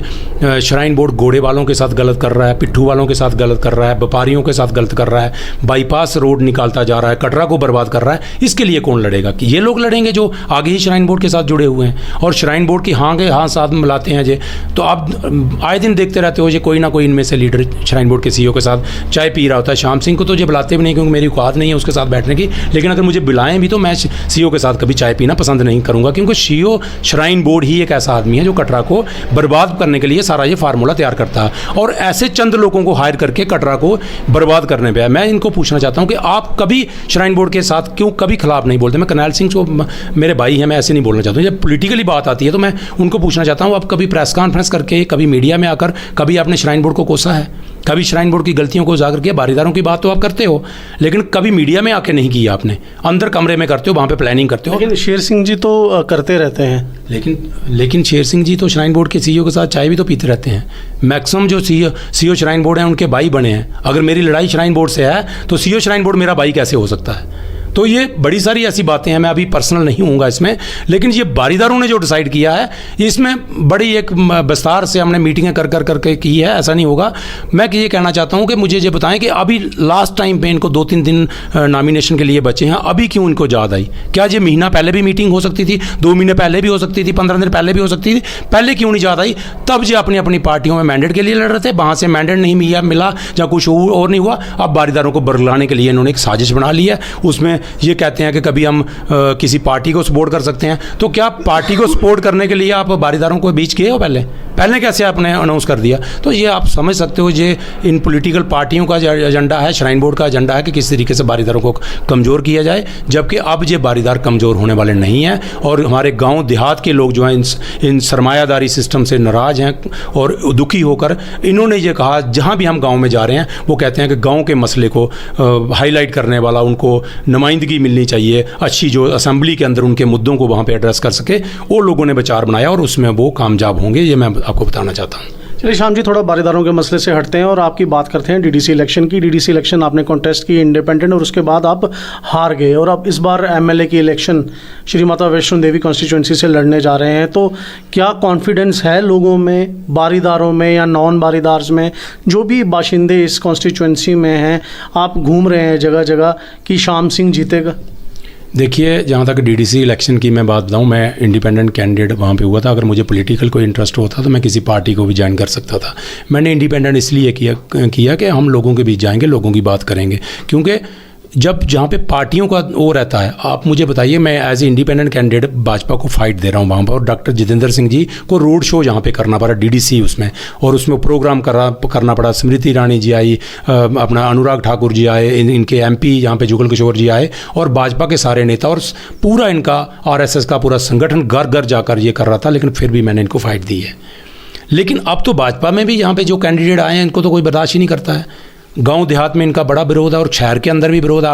श्राइन बोर्ड घोड़े वालों के साथ गलत कर रहा है, पिट्ठू वालों के साथ गलत कर रहा है, व्यापारियों के साथ गलत कर रहा है, बाईपास रोड निकालता जा रहा है, कटरा को बर्बाद कर रहा है। इसके लिए कौन लड़ेगा? कि ये लोग लड़ेंगे जो आगे ही श्राइन बोर्ड के साथ जुड़े हुए हैं और श्राइन बोर्ड की हाँ के हाँ साथ मिलाते हैं। ये तो आप आए दिन देखते रहते हो, ये कोई ना कोई इनमें से लीडर श्राइन बोर्ड के सीईओ के साथ चाय पी रहा होता है। श्याम सिंह को तो ये बुलाते भी नहीं क्योंकि मेरी औकात नहीं है उसके साथ बैठने की, लेकिन अगर मुझे बुलाएं भी तो मैं सीईओ के साथ कभी चाय पीना पसंद नहीं करूँगा, क्योंकि सीईओ श्राइन बोर्ड ही एक ऐसा आदमी है जो कटरा को बर्बाद करने के लिए सारा ये फार्मूला तैयार करता है और ऐसे चंद लोगों को हायर करके कटरा को बर्बाद करने पे है। मैं इनको पूछना चाहता हूं कि आप कभी श्राइन बोर्ड के साथ क्यों कभी खिलाफ नहीं बोलते? मैं करनैल सिंह को मेरे भाई हैं, मैं ऐसे नहीं बोलना चाहता हूं। जब पॉलिटिकली बात आती है तो मैं उनको पूछना चाहता हूं, आप कभी प्रेस कॉन्फ्रेंस करके कभी मीडिया में आकर कभी आपने श्राइन बोर्ड को कोसा है? कभी श्राइन बोर्ड की गलतियों को उजागर किया? बारीदारों की बात तो आप करते हो लेकिन कभी मीडिया में आके नहीं किया आपने, अंदर कमरे में करते हो, वहाँ पे प्लानिंग करते हो। लेकिन शेर सिंह जी तो करते रहते हैं। लेकिन शेर सिंह जी तो श्राइन बोर्ड के सीईओ के साथ चाय भी तो पीते रहते हैं। मैक्सिमम जो सीईओ श्राइन बोर्ड हैं उनके भाई बने हैं। अगर मेरी लड़ाई श्राइन बोर्ड से है तो सीईओ श्राइन बोर्ड मेरा भाई कैसे हो सकता है? तो ये बड़ी सारी ऐसी बातें हैं, मैं अभी पर्सनल नहीं होऊंगा इसमें, लेकिन ये बारीदारों ने जो डिसाइड किया है इसमें बड़ी एक विस्तार से हमने मीटिंगें कर करके की है। ऐसा नहीं होगा। मैं ये कहना चाहता हूँ कि मुझे ये बताएं कि अभी लास्ट टाइम पे इनको 2-3 दिन नॉमिनेशन के लिए बचे हैं, अभी क्यों इनको याद आई? क्या ये महीना पहले भी मीटिंग हो सकती थी, 2 महीने पहले भी हो सकती थी, 15 दिन पहले भी हो सकती थी? पहले क्यों नहीं याद आई? तब ये अपनी अपनी पार्टियों में मैंडेट के लिए लड़ रहे थे, वहाँ से मैंडेट नहीं मिला या कुछ और नहीं हुआ। अब बारीदारों को बरगलाने के लिए इन्होंने एक साजिश बना ली है, उसमें ये कहते हैं कि कभी हम किसी पार्टी को सपोर्ट कर सकते हैं, तो क्या पार्टी को सपोर्ट करने के लिए आप बारीदारों को बीच किए हो? पहले कैसे आपने अनाउंस कर दिया? तो ये आप समझ सकते हो, ये इन पॉलिटिकल पार्टियों का एजेंडा है, श्राइन बोर्ड का एजेंडा है कि किस तरीके से बारीदारों को कमज़ोर किया जाए, जबकि अब ये बारीदार कमज़ोर होने वाले नहीं हैं। और हमारे गांव देहात के लोग जो हैं इन सरमायादारी सिस्टम से नाराज़ हैं और दुखी होकर इन्होंने ये कहा, जहाँ भी हम गाँव में जा रहे हैं वो कहते हैं कि गाँव के मसले को हाईलाइट करने वाला उनको नुमाइंदगी मिलनी चाहिए, अच्छी जो असेंबली के अंदर उनके मुद्दों को वहाँ पर एड्रेस कर सके। वो लोगों ने विचार बनाया और उसमें वो कामयाब होंगे, ये मैं आपको बताना चाहता हूँ। चलिए श्याम जी, थोड़ा बारीदारों के मसले से हटते हैं और आपकी बात करते हैं डीडीसी इलेक्शन की। डीडीसी इलेक्शन आपने कॉन्टेस्ट की इंडिपेंडेंट और उसके बाद आप हार गए और अब इस बार एमएलए की इलेक्शन श्री माता वैष्णो देवी कॉन्स्टिट्यूंसी से लड़ने जा रहे हैं, तो क्या कॉन्फिडेंस है लोगों में, बारीदारों में या नॉन बारीदार्स में, जो भी बाशिंदे इस कॉन्स्टिट्यूंसी में हैं, आप घूम रहे हैं जगह जगह, कि श्याम सिंह जीतेगा? देखिए, जहाँ तक डीडीसी इलेक्शन की मैं बात बताऊँ, मैं इंडिपेंडेंट कैंडिडेट वहाँ पे हुआ था। अगर मुझे पॉलिटिकल कोई इंटरेस्ट होता तो मैं किसी पार्टी को भी ज्वाइन कर सकता था। मैंने इंडिपेंडेंट इसलिए किया कि हम लोगों के बीच जाएंगे, लोगों की बात करेंगे, क्योंकि जब जहाँ पे पार्टियों का वो रहता है, आप मुझे बताइए, मैं as a independent candidate Bhajpa को फाइट दे रहा हूँ वहाँ पर, और डॉक्टर जितेंद्र सिंह जी को रोड शो जहाँ पे करना पड़ा डीडीसी उसमें, और उसमें प्रोग्राम करना पड़ा। स्मृति ईरानी जी आई, अपना अनुराग ठाकुर जी आए, इनके एमपी यहाँ पे जुगल किशोर जी आए, और भाजपा के सारे नेता, और पूरा इनका आरएसएस का पूरा संगठन घर घर जाकर ये कर रहा था, लेकिन फिर भी मैंने इनको फाइट दी है। लेकिन अब तो भाजपा में भी यहाँ पे जो कैंडिडेट आए हैं इनको तो कोई बर्दाश्त ही नहीं करता है। गांव देहात में इनका बड़ा विरोध है और शहर के अंदर भी विरोध है।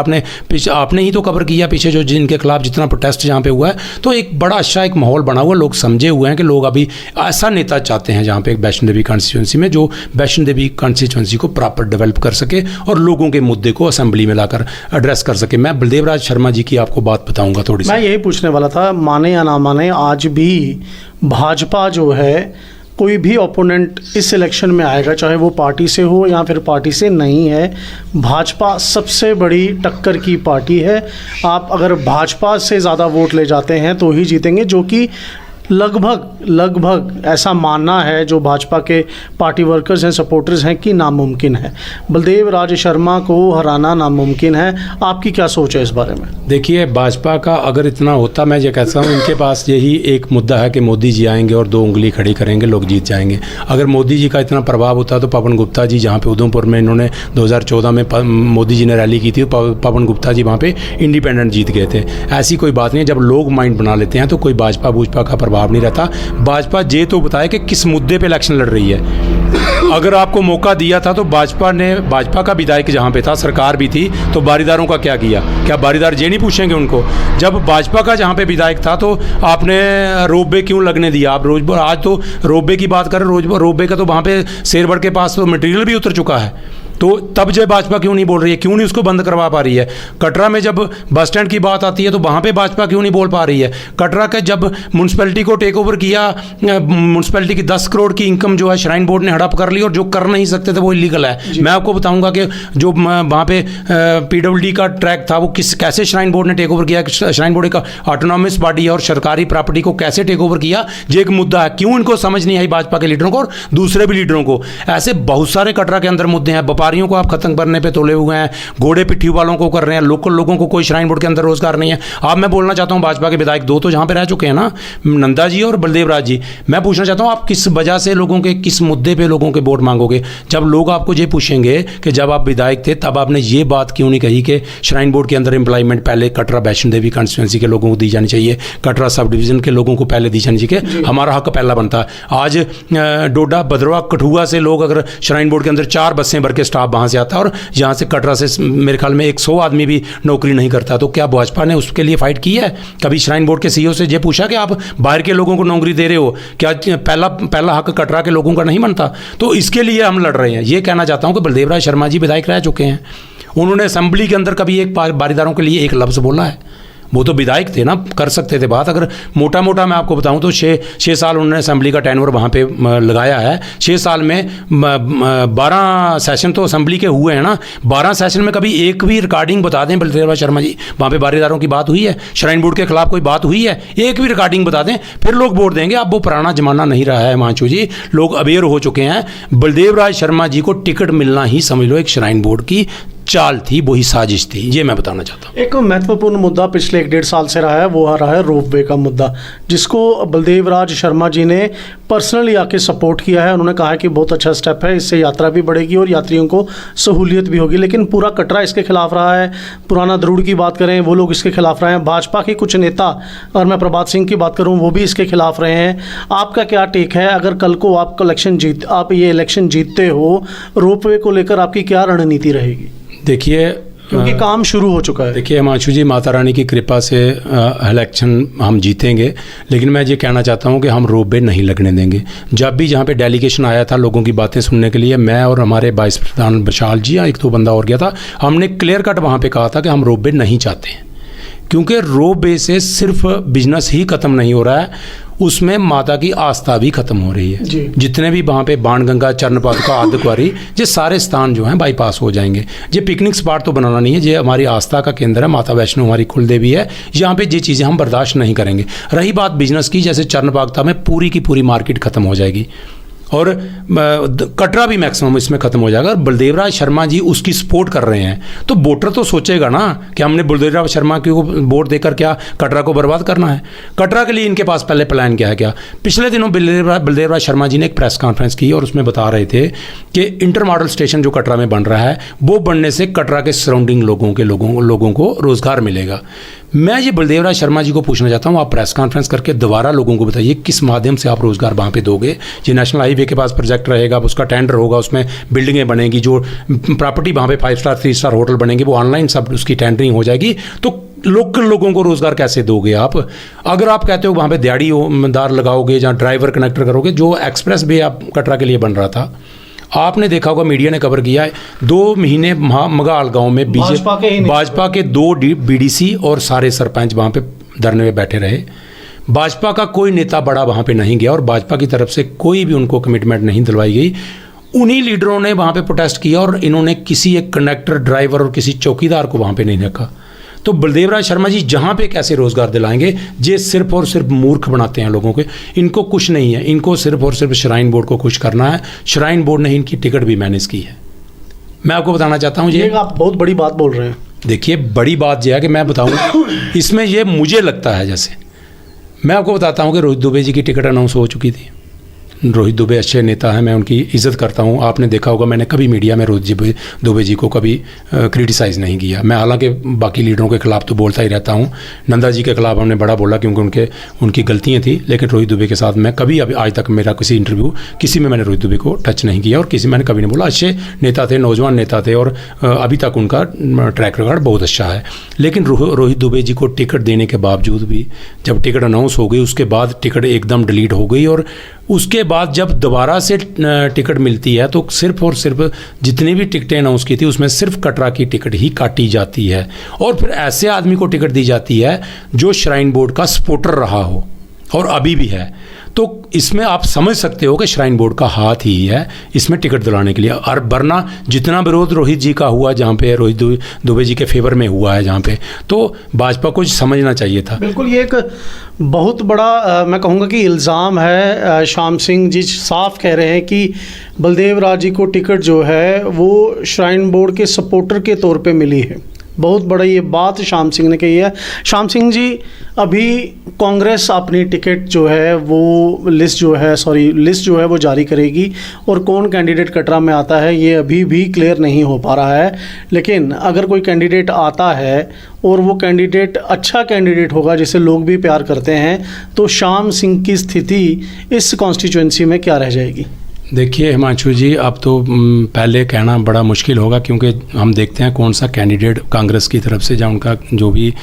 आपने ही तो कवर किया पीछे, जो जिनके खिलाफ जितना प्रोटेस्ट जहाँ पे हुआ है, तो एक बड़ा अच्छा एक माहौल बना हुआ, लोग समझे हुए हैं कि लोग अभी ऐसा नेता चाहते हैं जहाँ पे एक वैष्णो देवी कॉन्स्टिट्यूंसी में, जो वैष्णो देवी कॉन्स्टिट्यूंसी को प्रॉपर डेवलप कर सके और लोगों के मुद्दे को असेंबली में लाकर एड्रेस कर सके। मैं बलदेव राज शर्मा जी की आपको बात बताऊँगा थोड़ी सी। मैं यही पूछने वाला था, माने या ना माने, आज भी भाजपा जो है, कोई भी ओपोनेंट इस इलेक्शन में आएगा, चाहे वो पार्टी से हो या फिर पार्टी से नहीं है, भाजपा सबसे बड़ी टक्कर की पार्टी है। आप अगर भाजपा से ज़्यादा वोट ले जाते हैं तो ही जीतेंगे, जो कि लगभग ऐसा मानना है जो भाजपा के पार्टी वर्कर्स हैं, सपोर्टर्स हैं, कि नामुमकिन है। बलदेव राज शर्मा को हराना नामुमकिन है। आपकी क्या सोच है इस बारे में? देखिए, भाजपा का अगर इतना होता, मैं ये कहता हूँ, इनके पास यही एक मुद्दा है कि मोदी जी आएंगे और 2 उंगली खड़ी करेंगे, लोग जीत जाएंगे। अगर मोदी जी का इतना प्रभाव होता तो पवन गुप्ता जी, जहाँ पे उधमपुर में इन्होंने 2014 में मोदी जी ने रैली की थी, पवन गुप्ता जी वहाँ पे इंडिपेंडेंट जीत गए थे। ऐसी कोई बात नहीं है। जब लोग माइंड बना लेते हैं तो कोई भाजपा का प्रभाव नहीं रहता। भाजपा ये तो बताए कि किस मुद्दे पे इलेक्शन लड़ रही है। अगर आपको मौका दिया था तो भाजपा का विधायक जहां पे था, सरकार भी थी, तो बारीदारों का क्या किया? क्या बारीदार ये नहीं पूछेंगे उनको? जब भाजपा का जहां पे विधायक था तो आपने रोपवे क्यों लगने दिया? आप आज तो रोपवे की बात करें, रोपवे का तो वहां पे शेरगढ़ के पास तो मटेरियल भी उतर चुका है, तो तब जब भाजपा क्यों नहीं बोल रही है? क्यों नहीं उसको बंद करवा पा रही है? कटरा में जब बस स्टैंड की बात आती है तो वहाँ पे भाजपा क्यों नहीं बोल पा रही है? कटरा के जब म्यूनसिपैलिटी को टेक ओवर किया, म्यूनसिपैलिटी की 10 करोड़ की इनकम जो है श्राइन बोर्ड ने हड़प कर ली, और जो कर नहीं सकते थे वो इलीगल है। मैं आपको बताऊंगा कि जो वहाँ पे PWD का ट्रैक था वो कैसे श्राइन बोर्ड ने टेक ओवर किया, श्राइन बोर्ड का ऑटोनॉमस बॉडी है और सरकारी प्रॉपर्टी को कैसे टेक ओवर किया, ये एक मुद्दा है। क्यों इनको समझ नहीं आई भाजपा के लीडरों को और दूसरे भी लीडरों को? ऐसे बहुत सारे कटरा के अंदर मुद्दे हैं। व्यापारियों को आप खत्म करने पे तोले हुए हैं, घोड़े पिट्ठी वालों को कर रहे हैं, लोकल लोगों को कोई श्राइन बोर्ड के अंदर रोजगार नहीं है। आप, मैं बोलना चाहता हूं, भाजपा के विधायक 2 तो जहां पे रह चुके हैं ना, नंदा जी और बलदेव राज जी, मैं पूछना चाहता हूं, आप किस वजह से लोगों के, किस मुद्दे पे लोगों के वोट मांगोगे? जब लोग आपको ये पूछेंगे कि जब आप विधायक थे तब आपने ये बात क्यों नहीं कही कि श्राइन बोर्ड के अंदर एम्प्लॉयमेंट पहले कटरा वैष्णो देवी कॉन्स्टिट्यूंसी के लोगों को दी जानी चाहिए, कटरा सब डिवीजन के लोगों को पहले दी जानी चाहिए, हमारा हक पहला बनता है। आज डोडा, भद्रवा, कठुआ से लोग अगर श्राइन बोर्ड के अंदर 4 बसें भर के स्टाफ वहाँ से आता है और यहाँ से कटरा से मेरे ख्याल में 100 आदमी भी नौकरी नहीं करता, तो क्या भाजपा ने उसके लिए फाइट की है? कभी श्राइन बोर्ड के CEO से ये पूछा कि आप बाहर के लोगों को नौकरी दे रहे हो, क्या पहला हक कटरा के लोगों का नहीं बनता? तो इसके लिए हम लड़ रहे हैं। ये कहना चाहता हूँ कि बलदेव राज शर्मा जी विधायक रह चुके हैं, उन्होंने असेंबली के अंदर कभी एक बारीदारों के लिए एक लफ्ज़ बोला है? वो तो विधायक थे ना, कर सकते थे बात। अगर मोटा मैं आपको बताऊं तो 6 साल उन्होंने असेंबली का टेन्योर वहाँ पे लगाया है। 6 साल में 12 सेशन तो असेंबली के हुए हैं ना, 12 सेशन में कभी एक भी रिकॉर्डिंग बता दें बलदेव शर्मा जी, वहाँ पे बारीदारों की बात हुई है? श्राइन बोर्ड के खिलाफ कोई बात हुई है? एक भी रिकॉर्डिंग बता दें, फिर लोग वोट देंगे। अब वो पुराना जमाना नहीं रहा है हिमांशु जी, लोग अवेयर हो चुके हैं। बलदेव राज शर्मा जी को टिकट मिलना ही समझ लो एक श्राइन बोर्ड की चाल थी, वही साजिश थी, ये मैं बताना चाहता हूँ। एक महत्वपूर्ण मुद्दा पिछले 1-1.5 साल से रहा है, वो आ रहा है रोपवे का मुद्दा, जिसको बलदेव राज शर्मा जी ने पर्सनली आके सपोर्ट किया है। उन्होंने कहा है कि बहुत अच्छा स्टेप है, इससे यात्रा भी बढ़ेगी और यात्रियों को सहूलियत भी होगी। लेकिन पूरा कटरा इसके खिलाफ रहा है। पुराना दरुड़ की बात करें, वो लोग इसके खिलाफ रहे हैं। भाजपा के कुछ नेता, और मैं प्रभात सिंह की बात करूं, वो भी इसके खिलाफ रहे हैं। आपका क्या टेक है? अगर कल को आप ये इलेक्शन जीतते हो, रोपवे को लेकर आपकी क्या रणनीति रहेगी? देखिए, क्योंकि काम शुरू हो चुका है। देखिए हिमांशु जी, माता रानी की कृपा से इलेक्शन हम जीतेंगे, लेकिन मैं ये कहना चाहता हूँ कि हम रोपवे नहीं लगने देंगे। जब भी जहाँ पे डेलीगेशन आया था लोगों की बातें सुनने के लिए, मैं और हमारे वाइस प्रधान विशाल जी, या एक दो बंदा और गया था, हमने क्लियर कट वहाँ पे कहा था कि हम रोपवे नहीं चाहते हैं, क्योंकि रोपवे से सिर्फ बिजनेस ही ख़त्म नहीं हो रहा है, उसमें माता की आस्था भी खत्म हो रही है। जितने भी वहाँ पे बाणगंगा, चरणपादुका, आद्यकुंवारी, ये सारे स्थान जो हैं बाईपास हो जाएंगे। ये पिकनिक स्पॉट तो बनाना नहीं है, ये हमारी आस्था का केंद्र है। माता वैष्णो हमारी कुल देवी है, यहाँ पे ये चीज़ें हम बर्दाश्त नहीं करेंगे। रही बात बिजनेस की, जैसे चरणपादुका में पूरी की पूरी मार्केट खत्म हो जाएगी और कटरा भी मैक्सिमम इसमें ख़त्म हो जाएगा। और बलदेवराज शर्मा जी उसकी सपोर्ट कर रहे हैं, तो वोटर तो सोचेगा ना कि हमने बलदेवराज शर्मा को वोट देकर क्या कटरा को बर्बाद करना है। कटरा के लिए इनके पास पहले प्लान क्या है? क्या पिछले दिनों बलदेवराज शर्मा जी ने एक प्रेस कॉन्फ्रेंस की और उसमें बता रहे थे कि इंटर मॉडल स्टेशन जो कटरा में बन रहा है, वो बनने से कटरा के सराउंडिंग लोगों को रोज़गार मिलेगा। मैं ये बलदेवराज शर्मा जी को पूछना चाहता हूँ, आप प्रेस कॉन्फ्रेंस करके दोबारा लोगों को बताइए किस माध्यम से आप रोज़गार वहाँ पे दोगे। ये नेशनल हाईवे के पास प्रोजेक्ट रहेगा, उसका टेंडर होगा, उसमें बिल्डिंगें बनेगी, जो प्रॉपर्टी वहाँ पे 5 स्टार 3 स्टार होटल बनेंगे, वो ऑनलाइन सब उसकी टेंडरिंग हो जाएगी। तो लोकल लोगों को रोज़गार कैसे दोगे आप? अगर आप कहते हो वहाँ पे दिहाड़ीदार लगाओगे, जहाँ ड्राइवर कनेक्टर करोगे, जो एक्सप्रेस वे आप कटरा के लिए बन रहा था, आपने देखा होगा, मीडिया ने कवर किया है, 2 महीने मगाल गांव में भाजपा के 2 बीडीसी और सारे सरपंच वहाँ पे धरने में बैठे रहे। भाजपा का कोई नेता बड़ा वहाँ पे नहीं गया और भाजपा की तरफ से कोई भी उनको कमिटमेंट नहीं दिलवाई गई। उन्हीं लीडरों ने वहाँ पे प्रोटेस्ट किया और इन्होंने किसी एक कंडक्टर, ड्राइवर और किसी चौकीदार को वहाँ पे नहीं रखा। तो बलदेवराज शर्मा जी जहाँ पे कैसे रोज़गार दिलाएंगे? ये सिर्फ और सिर्फ मूर्ख बनाते हैं लोगों के। इनको कुछ नहीं है, इनको सिर्फ और सिर्फ श्राइन बोर्ड को खुश करना है। श्राइन बोर्ड ने इनकी टिकट भी मैनेज की है। मैं आपको बताना चाहता हूँ, ये आप बहुत बड़ी बात बोल रहे हैं। देखिए, बड़ी बात यह है कि मैं बताऊँ, इसमें ये मुझे लगता है, जैसे मैं आपको बताता हूँ कि रोहित दुबे जी की टिकट अनाउंस हो चुकी थी। रोहित दुबे अच्छे नेता हैं, मैं उनकी इज़्ज़त करता हूं। आपने देखा होगा, मैंने कभी मीडिया में रोहित दुबे जी को कभी क्रिटिसाइज़ नहीं किया। मैं हालांकि बाकी लीडरों के खिलाफ तो बोलता ही रहता हूं। नंदा जी के खिलाफ हमने बड़ा बोला क्योंकि उनकी गलतियां थी, लेकिन रोहित दुबे के साथ मैं कभी अभी आज तक मेरा किसी इंटरव्यू किसी में मैंने रोहित दुबे को टच नहीं किया और किसी मैंने कभी नहीं बोला। अच्छे नेता थे, नौजवान नेता थे और अभी तक उनका ट्रैक रिकॉर्ड बहुत अच्छा है। लेकिन रोहित दुबे जी को टिकट देने के बावजूद भी जब टिकट अनाउंस हो गई, उसके बाद टिकट एकदम डिलीट हो गई और उसके बाद जब दोबारा से टिकट मिलती है तो सिर्फ और सिर्फ जितनी भी टिकटें अनाउंस की थी उसमें सिर्फ कटरा की टिकट ही काटी जाती है और फिर ऐसे आदमी को टिकट दी जाती है जो श्राइन बोर्ड का सपोर्टर रहा हो और अभी भी है। तो इसमें आप समझ सकते हो कि श्राइन बोर्ड का हाथ ही है इसमें टिकट दिलाने के लिए। और वरना जितना विरोध रोहित जी का हुआ, जहाँ पे रोहित दुबे जी के फेवर में हुआ है जहाँ पे, तो भाजपा को समझना चाहिए था। बिल्कुल, ये एक बहुत बड़ा मैं कहूँगा कि इल्ज़ाम है। श्याम सिंह जी साफ कह रहे हैं कि बलदेव राज जी को टिकट जो है वो श्राइन बोर्ड के सपोर्टर के तौर पे मिली है। बहुत बड़ा ये बात श्याम सिंह ने कही है। श्याम सिंह जी, अभी कांग्रेस अपनी टिकट जो है वो लिस्ट जो है वो जारी करेगी और कौन कैंडिडेट कटरा में आता है ये अभी भी क्लियर नहीं हो पा रहा है। लेकिन अगर कोई कैंडिडेट आता है और वो कैंडिडेट अच्छा कैंडिडेट होगा जिसे लोग भी प्यार करते हैं, तो श्याम सिंह की स्थिति इस कॉन्स्टिट्यूएंसी में क्या रह जाएगी? देखिए हिमांशु जी, अब तो पहले कहना बड़ा मुश्किल होगा क्योंकि हम देखते हैं कौन सा कैंडिडेट कांग्रेस की तरफ से जहाँ उनका जो भी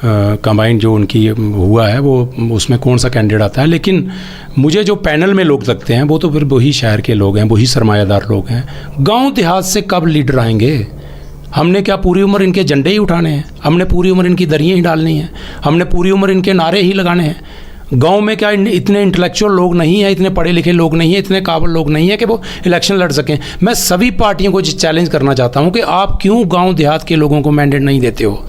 कंबाइंड जो उनकी हुआ है वो उसमें कौन सा कैंडिडेट आता है। लेकिन मुझे जो पैनल में लोग लगते हैं वो तो फिर वही शहर के लोग हैं, वही सरमायादार लोग हैं। गांव देहात से कब लीडर आएंगे? हमने क्या पूरी उम्र इनके झंडे ही उठाने हैं? हमने पूरी उम्र इनकी दरियाँ ही डालनी है? हमने पूरी उम्र इनके नारे ही लगाने हैं? गांव में क्या इतने इंटेलेक्चुअल लोग नहीं हैं, इतने पढ़े लिखे लोग नहीं हैं, इतने काबिल लोग नहीं हैं कि वो इलेक्शन लड़ सकें? मैं सभी पार्टियों को चैलेंज करना चाहता हूं कि आप क्यों गांव देहात के लोगों को मैंडेट नहीं देते हो?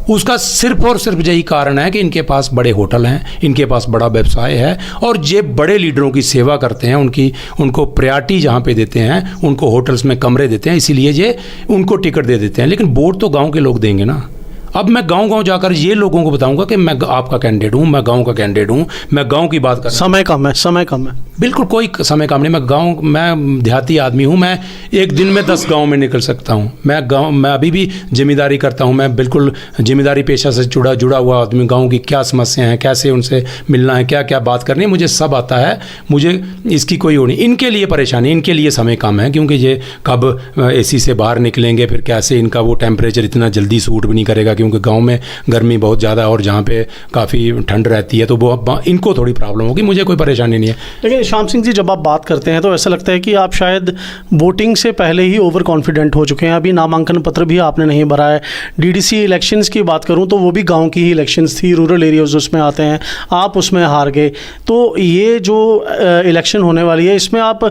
उसका सिर्फ और सिर्फ यही कारण है कि इनके पास बड़े होटल हैं, इनके पास बड़ा व्यवसाय है और ये बड़े लीडरों की सेवा करते हैं, उनको प्रायोरिटी जहाँ पे देते हैं, उनको होटल्स में कमरे देते हैं, इसीलिए ये उनको टिकट दे देते हैं। लेकिन वोट तो गांव के लोग देंगे ना। अब मैं गांव-गांव जाकर ये लोगों को बताऊंगा कि मैं आपका कैंडिडेट हूं, मैं गांव का कैंडिडेट हूं, मैं गांव की बात कर। समय कम है। बिल्कुल कोई समय कम नहीं। मैं देहाती आदमी हूं, मैं एक दिन में 10 गांव में निकल सकता हूं। मैं अभी भी जिम्मेदारी करता हूं, मैं बिल्कुल जिम्मेदारी पेशा से जुड़ा हुआ आदमी। गाँव की क्या समस्या हैं, कैसे उनसे मिलना है, क्या क्या बात करनी है, मुझे सब आता है। मुझे इसकी कोई वो नहीं। इनके लिए परेशानी, इनके लिए समय कम है, क्योंकि ये कब AC से बाहर निकलेंगे, फिर कैसे इनका वो टेम्परेचर इतना जल्दी सूट भी नहीं करेगा, क्योंकि गांव में गर्मी बहुत ज़्यादा है और जहाँ पे काफ़ी ठंड रहती है, तो वो इनको थोड़ी प्रॉब्लम होगी, मुझे कोई परेशानी नहीं है। लेकिन श्याम सिंह जी, जब आप बात करते हैं तो ऐसा लगता है कि आप शायद वोटिंग से पहले ही ओवर कॉन्फिडेंट हो चुके हैं। अभी नामांकन पत्र भी आपने नहीं भरा है। DDC इलेक्शंस की बात करूं तो वो भी गांव की ही इलेक्शंस थी, रूरल एरियाज उसमें आते हैं, आप उसमें हार गए। तो ये जो इलेक्शन होने वाली है, इसमें आप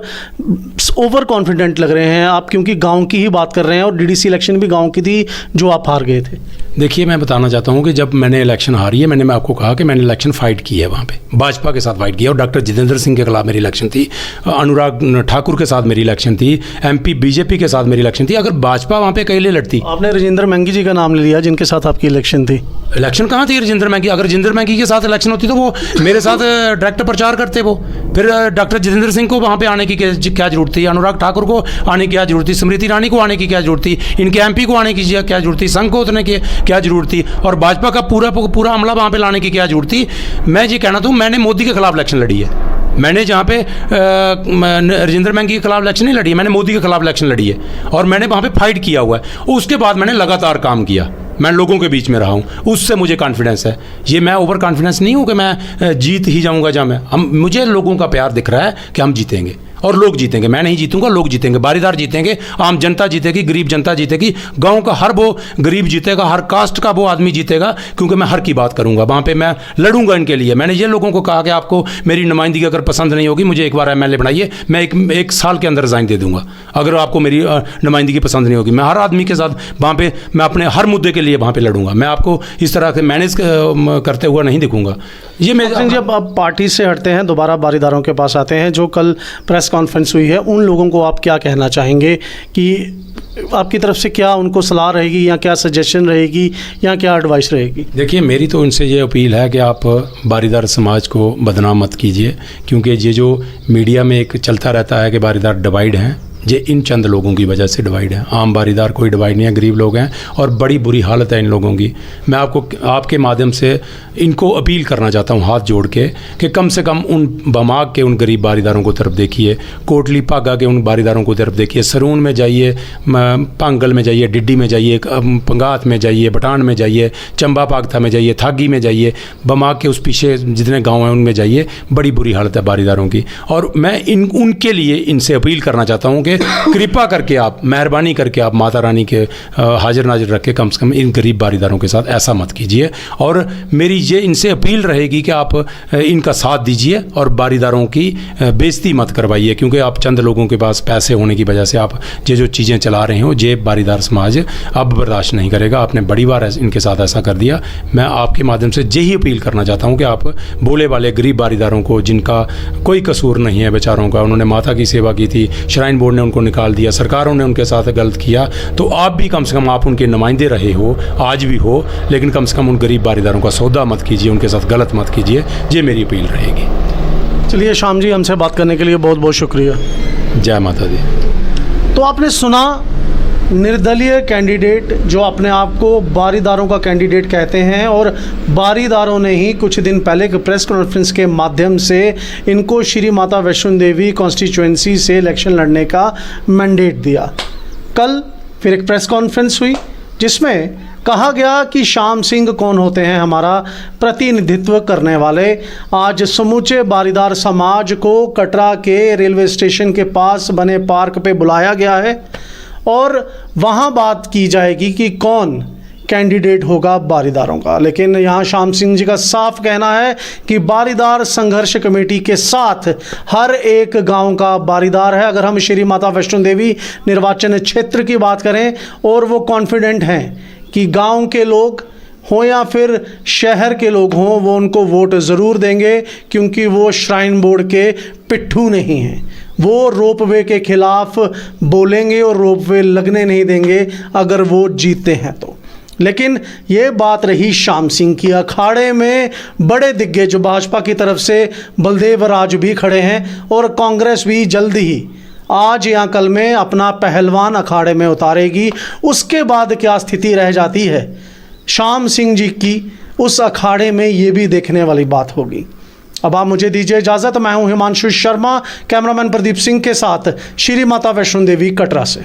ओवर कॉन्फिडेंट लग रहे हैं आप, क्योंकि गाँव की ही बात कर रहे हैं और DDC इलेक्शन भी गाँव की थी जो आप हार गए थे। देखिए, मैं बताना चाहता हूँ कि जब मैंने इलेक्शन हारी है, मैं आपको कहा कि मैंने इलेक्शन फाइट की है, वहाँ पे भाजपा के साथ फाइट किया और डॉक्टर जितेंद्र सिंह के खिलाफ मेरी इलेक्शन थी, अनुराग ठाकुर के साथ मेरी इलेक्शन थी, MP BJP के साथ मेरी इलेक्शन थी। अगर भाजपा वहाँ पे अकेले लड़ती। आपने राजेंद्र मैंगी जी का नाम ले लिया, जिनके साथ आपकी इलेक्शन थी। इलेक्शन कहाँ थी राजेंद्र मैंगी? अगर राजेंद्र मैंगी के साथ इलेक्शन होती तो वो मेरे साथ डायरेक्ट प्रचार करते। वो फिर डॉक्टर जितेंद्र सिंह को वहाँ पे आने की क्या जरूरत थी, अनुराग ठाकुर को आने की क्या जरूरत थी, स्मृति ईरानी को आने की क्या जरूरत थी, इनके MP को आने की क्या जरूरत थी, संघ को उतरने की क्या जरूरत थी, और भाजपा का पूरा हमला वहाँ पे लाने की क्या जरूरत थी। मैं ये कहना था, मैंने मोदी के खिलाफ इलेक्शन लड़ी है। मैंने जहाँ पे राजेंद्र मैंगी के खिलाफ इलेक्शन नहीं लड़ी है, मैंने मोदी के खिलाफ इलेक्शन लड़ी है और मैंने वहाँ पे फाइट किया हुआ है। उसके बाद मैंने लगातार काम किया, मैं लोगों के बीच में रहा हूँ, उससे मुझे कॉन्फिडेंस है। ये मैं ओवर कॉन्फिडेंस नहीं हूँ कि मैं जीत ही जाऊँगा। जहाँ मुझे लोगों का प्यार दिख रहा है कि हम जीतेंगे और लोग जीतेंगे। मैं नहीं जीतूंगा, लोग जीतेंगे, बारीदार जीतेंगे, आम जनता जीतेगी, गरीब जनता जीतेगी, गांव का हर वो गरीब जीतेगा, हर कास्ट का वो आदमी जीतेगा, क्योंकि मैं हर की बात करूंगा। वहाँ पे मैं लड़ूंगा इनके लिए। मैंने ये लोगों को कहा कि आपको मेरी नुमाइंदगी अगर पसंद नहीं होगी, मुझे एक बार MLA बनाइए, मैं एक साल के अंदर रिजाइन दे दूंगा। अगर आपको मेरी नुमाइंदगी पसंद नहीं होगी, मैं हर आदमी के साथ वहाँ पे मैं अपने हर मुद्दे के लिए वहाँ पे लड़ूंगा। मैं आपको इस तरह से मैनेज करते हुए नहीं दिखूंगा। ये मैं जब आप पार्टी से हटते हैं, दोबारा बारीदारों के पास आते हैं, जो कल प्रेस कॉन्फ्रेंस हुई है, उन लोगों को आप क्या कहना चाहेंगे कि आपकी तरफ से क्या उनको सलाह रहेगी या क्या सजेशन रहेगी या क्या एडवाइस रहेगी? देखिए, मेरी तो उनसे ये अपील है कि आप बारीदार समाज को बदनाम मत कीजिए, क्योंकि ये जो मीडिया में एक चलता रहता है कि बारीदार डिवाइड हैं, ये इन चंद लोगों की वजह से डिवाइड है। आम बारीदार कोई डिवाइड नहीं है, गरीब लोग हैं और बड़ी बुरी हालत है इन लोगों की। मैं आपके माध्यम से इनको अपील करना चाहता हूँ हाथ जोड़ के कि कम से कम उन बमाग के उन गरीब बारीदारों को तरफ देखिए, कोटली पागा के उन बारीदारों को तरफ देखिए, सरून में जाइए, पांगल में जाइए, डिड्डी में जाइए, पंगात में जाइए, बटान में जाइए, चंबा पागथा में जाइए, थागी में जाइए, बमाग के उस पीछे जितने गाँव हैं उनमें जाइए। बड़ी बुरी हालत है बारीदारों की और मैं उनके लिए इनसे अपील करना चाहता हूँ कि कृपा करके आप, मेहरबानी करके आप माता रानी के हाजिर नाजिर रख के कम से कम इन गरीब बारीदारों के साथ ऐसा मत कीजिए। और मेरी ये इनसे अपील रहेगी कि आप इनका साथ दीजिए और बारीदारों की बेइज्जती मत करवाइए, क्योंकि आप चंद लोगों के पास पैसे होने की वजह से आप ये जो चीज़ें चला रहे हो, ये बारीदार समाज अब बर्दाश्त नहीं करेगा। आपने बड़ी बार इनके साथ ऐसा कर दिया। मैं आपके माध्यम से यही अपील करना चाहता हूँ कि आप भोले वाले गरीब बारीदारों को, जिनका कोई कसूर नहीं है बेचारों का, उन्होंने माता की सेवा की थी, श्राइन बोर्ड ने उनको निकाल दिया, सरकारों ने उनके साथ गलत किया, तो आप भी कम से कम, आप उनके नुमाइंदे रहे हो, आज भी हो, लेकिन कम से कम उन गरीब बारीदारों का सौदा मत कीजिए, उनके साथ गलत मत कीजिए। ये मेरी अपील रहेगी। चलिए श्याम जी, हमसे बात करने के लिए बहुत बहुत शुक्रिया। जय माता दी। तो आपने सुना, निर्दलीय कैंडिडेट जो अपने आप को बारीदारों का कैंडिडेट कहते हैं, और बारीदारों ने ही कुछ दिन पहले एक प्रेस कॉन्फ्रेंस के माध्यम से इनको श्री माता वैष्णो देवी कॉन्स्टिट्यूएंसी से इलेक्शन लड़ने का मैंडेट दिया। कल फिर एक प्रेस कॉन्फ्रेंस हुई जिसमें कहा गया कि श्याम सिंह कौन होते हैं हमारा प्रतिनिधित्व करने वाले। आज समूचे बारीदार समाज को कटरा के रेलवे स्टेशन के पास बने पार्क पे बुलाया गया है और वहाँ बात की जाएगी कि कौन कैंडिडेट होगा बारीदारों का। लेकिन यहाँ श्याम सिंह जी का साफ कहना है कि बारीदार संघर्ष कमेटी के साथ हर एक गांव का बारीदार है। अगर हम श्री माता वैष्णो देवी निर्वाचन क्षेत्र की बात करें, और वो कॉन्फिडेंट हैं कि गांव के लोग हो या फिर शहर के लोग हों, वो उनको वोट ज़रूर देंगे, क्योंकि वो श्राइन बोर्ड के पिट्ठू नहीं हैं। वो रोपवे के खिलाफ बोलेंगे और रोपवे लगने नहीं देंगे अगर वो जीतते हैं तो। लेकिन ये बात रही श्याम सिंह की। अखाड़े में बड़े दिग्गज भाजपा की तरफ से बलदेव राज भी खड़े हैं और कांग्रेस भी जल्द ही आज या कल में अपना पहलवान अखाड़े में उतारेगी। उसके बाद क्या स्थिति रह जाती है श्याम सिंह जी की उस अखाड़े में, ये भी देखने वाली बात होगी। अब आप मुझे दीजिए इजाज़त। मैं हूं हिमांशु शर्मा, कैमरामैन प्रदीप सिंह के साथ श्री माता वैष्णो देवी कटरा से।